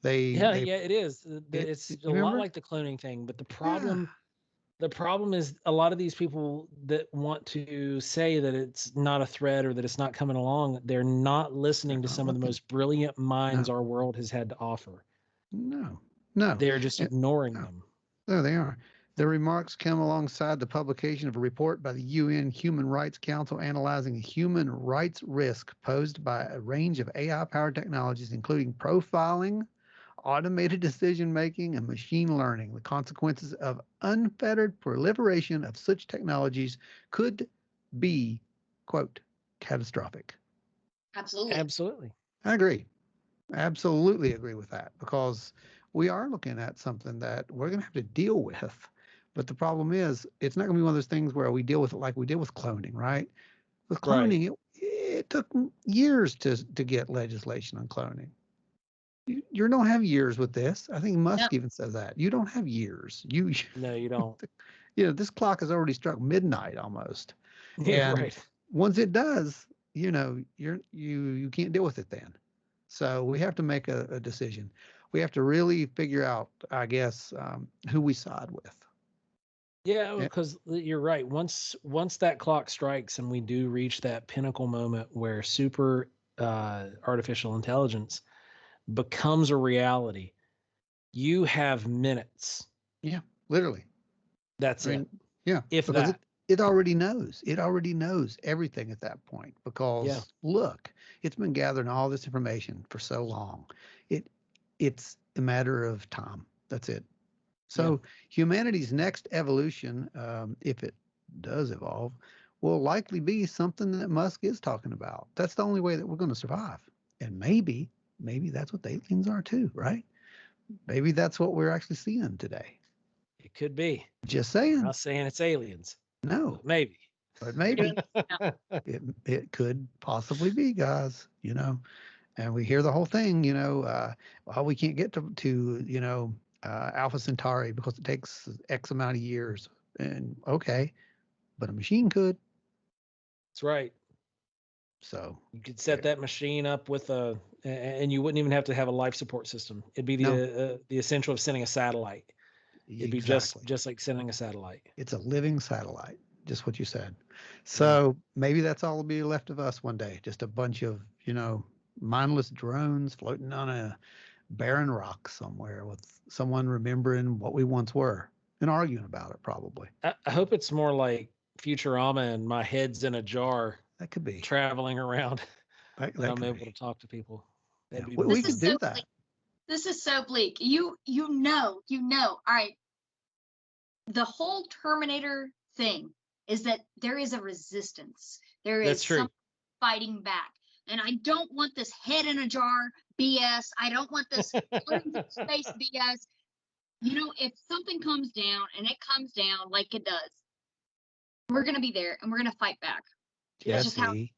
It is. It's a lot like the cloning thing. But the problem is a lot of these people that want to say that it's not a threat or that it's not coming along, they're not listening to some of the most brilliant minds our world has had to offer. No. They're just ignoring them. No, they are. The remarks come alongside the publication of a report by the UN Human Rights Council analyzing human rights risk posed by a range of AI-powered technologies, including profiling, automated decision-making, and machine learning. The consequences of unfettered proliferation of such technologies could be, quote, catastrophic. Absolutely. I agree. Absolutely agree with that, because we are looking at something that we're going to have to deal with. But the problem is, it's not going to be one of those things where we deal with it like we did with cloning, right? With cloning, it took years to get legislation on cloning. You don't have years with this. I think Musk even says that. You don't have years. No, you don't. This clock has already struck midnight almost. And once it does, you can't deal with it then. So we have to make a decision. We have to really figure out, I guess, who we side with. Yeah, because you're right. Once that clock strikes and we do reach that pinnacle moment where super artificial intelligence becomes a reality, you have minutes. Yeah, literally. That's it. Yeah, if because that. It already knows. It already knows everything at that point, because look, it's been gathering all this information for so long. It's a matter of time. That's it. So humanity's next evolution, if it does evolve, will likely be something that Musk is talking about. That's the only way that we're going to survive. And maybe that's what the aliens are too, right? Maybe that's what we're actually seeing today. It could be. Just saying. I'm not saying it's aliens. No. But maybe. It could possibly be, guys, and we hear the whole thing, well, we can't get to Alpha Centauri because it takes X amount of years. And okay, but a machine could. That's right. So you could set that machine up with and you wouldn't even have to have a life support system. It'd be the essential of sending a satellite. It'd be just like sending a satellite. It's a living satellite, just what you said. So maybe that's all that'll be left of us one day. Just a bunch of, mindless drones floating on a barren rock somewhere with someone remembering what we once were and arguing about it, probably. I hope it's more like Futurama and my head's in a jar. That could be traveling around I'm able to talk to people. Yeah, we can do that. This is so bleak. You know. All right. The whole Terminator thing is that there is a resistance. There is some fighting back. And I don't want this head in a jar BS. I don't want this space BS. You know, if something comes down and it comes down like it does, we're going to be there and we're going to fight back. Jessi,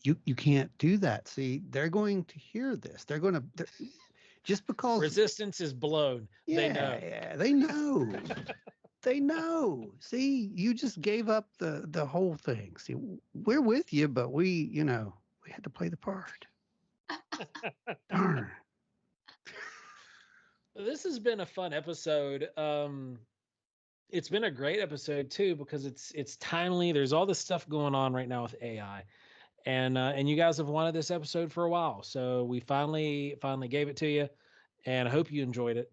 you can't do that. See, they're going to hear this. They're going to, just because resistance is blown. Yeah, they know. They know. See, you just gave up the whole thing. See, we're with you, but we had to play the part. Darn. This has been a fun episode. It's been a great episode too, because it's timely. There's all this stuff going on right now with AI, and you guys have wanted this episode for a while, so we finally gave it to you, and I hope you enjoyed it.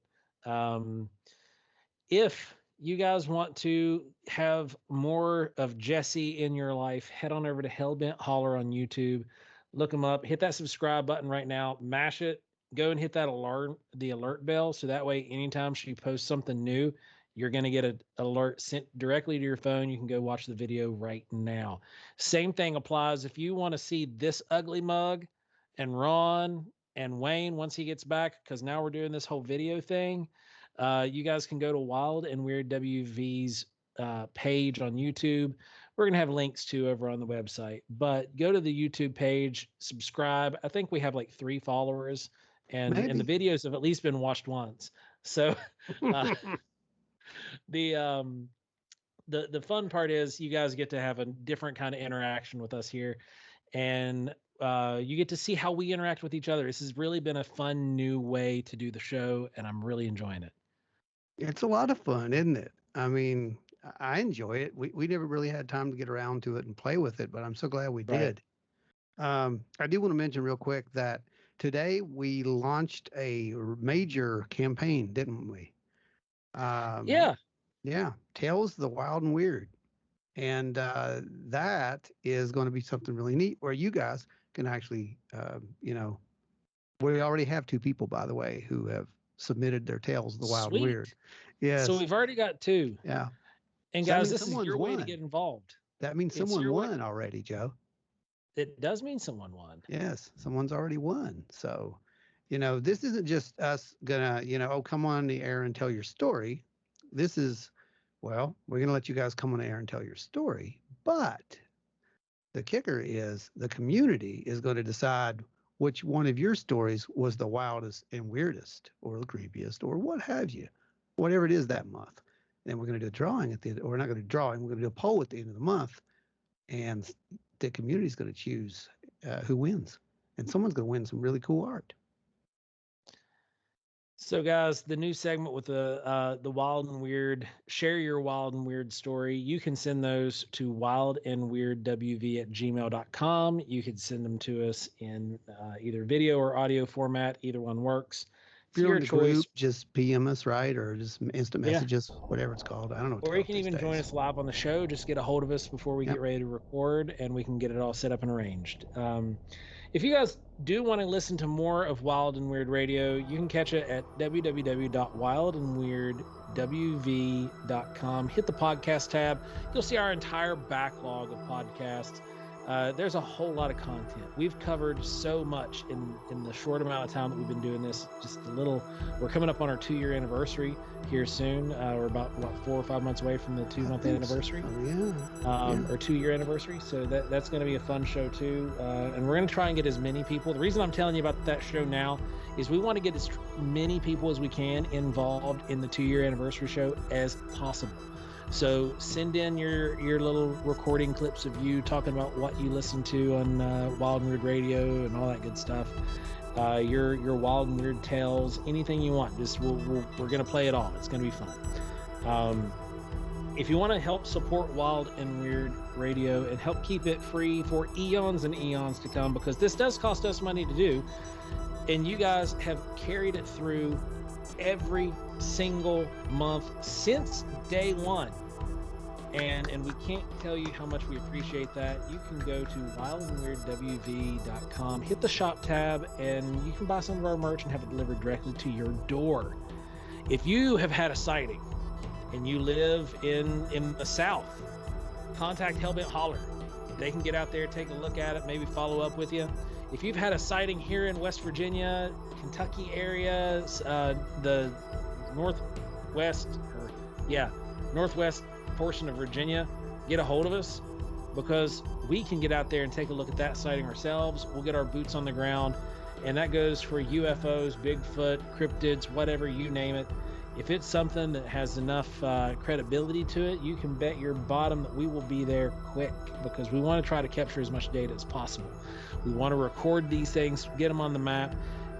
If you guys want to have more of Jessi in your life, head on over to Hellbent Holler on YouTube. Look him up. Hit that subscribe button right now. Mash it. Go and hit that the alert bell, so that way anytime she posts something new, you're going to get an alert sent directly to your phone. You can go watch the video right now. Same thing applies if you want to see this ugly mug and Ron and Wayne once he gets back, because now we're doing this whole video thing. You guys can go to Wild and Weird WV's page on YouTube. We're going to have links to over on the website, but go to the YouTube page, subscribe. I think we have like 3 followers, and the videos have at least been watched once. So the fun part is you guys get to have a different kind of interaction with us here, and you get to see how we interact with each other. This has really been a fun new way to do the show, and I'm really enjoying it. It's a lot of fun, isn't it? I mean, I enjoy it. We never really had time to get around to it and play with it, but I'm so glad we did. I do want to mention real quick that today we launched a major campaign, didn't we? Yeah. Tales of the Wild and Weird. And that is going to be something really neat where you guys can actually, we already have 2 people, by the way, who have submitted their Tales of the Wild and Weird. Yeah. So we've already got 2. Yeah. And guys, this is your way to get involved. That means someone won already, Joe. It does mean someone won. Yes, someone's already won. So, this isn't just us gonna, come on the air and tell your story. This is, we're gonna let you guys come on the air and tell your story. But the kicker is the community is going to decide which one of your stories was the wildest and weirdest or the creepiest or what have you, whatever it is that month. Then we're going to do a drawing at the end, or we're not going to do a drawing. We're going to do a poll at the end of the month, and the community is going to choose who wins, and someone's going to win some really cool art. So, guys, the new segment with the Wild and Weird, share your wild and weird story. You can send those to wildandweirdwv@gmail.com. You can send them to us in either video or audio format. Either one works. If you're in the group, just PM us, right? Or just instant messages, whatever it's called. I don't know. Or you can even join us live on the show. Just get a hold of us before we get ready to record, and we can get it all set up and arranged. If you guys do want to listen to more of Wild and Weird Radio, you can catch it at www.wildandweirdwv.com. Hit the podcast tab. You'll see our entire backlog of podcasts. There's a whole lot of content. We've covered so much in the short amount of time that we've been doing this. Just a little. We're coming up on our 2-year anniversary here soon. We're about 4 or 5 months away from the 2-month anniversary. Or 2-year anniversary. So that's going to be a fun show too. And we're going to try and get as many people. The reason I'm telling you about that show now is we want to get as many people as we can involved in the 2-year anniversary show as possible. So send in your little recording clips of you talking about what you listen to on Wild and Weird Radio and all that good stuff. Your wild and weird tales, anything you want. Just we're gonna play it all. It's gonna be fun. If you want to help support Wild and Weird Radio and help keep it free for eons and eons to come, because this does cost us money to do, and you guys have carried it through every single month since day one. And we can't tell you how much we appreciate that. You can go to wildandweirdwv.com, hit the shop tab, and you can buy some of our merch and have it delivered directly to your door. If you have had a sighting and you live in the South, contact Hellbent Holler. They can get out there, take a look at it, maybe follow up with you. If you've had a sighting here in West Virginia, Kentucky area, the northwest portion of Virginia, get a hold of us, because we can get out there and take a look at that sighting ourselves. We'll get our boots on the ground, and that goes for UFOs, Bigfoot, cryptids, whatever, you name it. If it's something that has enough credibility to it, you can bet your bottom that we will be there quick, because we want to try to capture as much data as possible. We want to record these things, get them on the map,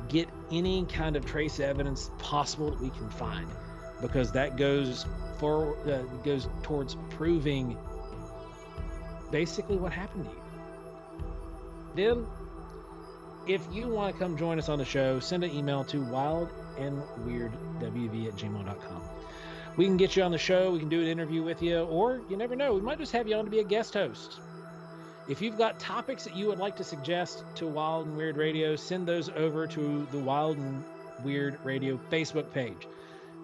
get any kind of trace evidence possible that we can find, because that goes towards proving basically what happened to you. Then, if you want to come join us on the show, send an email to wildandweirdwv@gmail.com. We can get you on the show, we can do an interview with you, or you never know, we might just have you on to be a guest host. If you've got topics that you would like to suggest to Wild and Weird Radio, send those over to the Wild and Weird Radio Facebook page.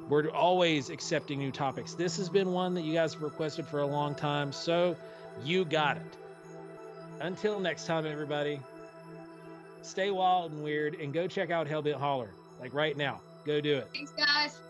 We're always accepting new topics. This has been one that you guys have requested for a long time, so you got it. Until next time, everybody, stay wild and weird, and go check out Hellbent Holler. Like right now, go do it. Thanks, guys.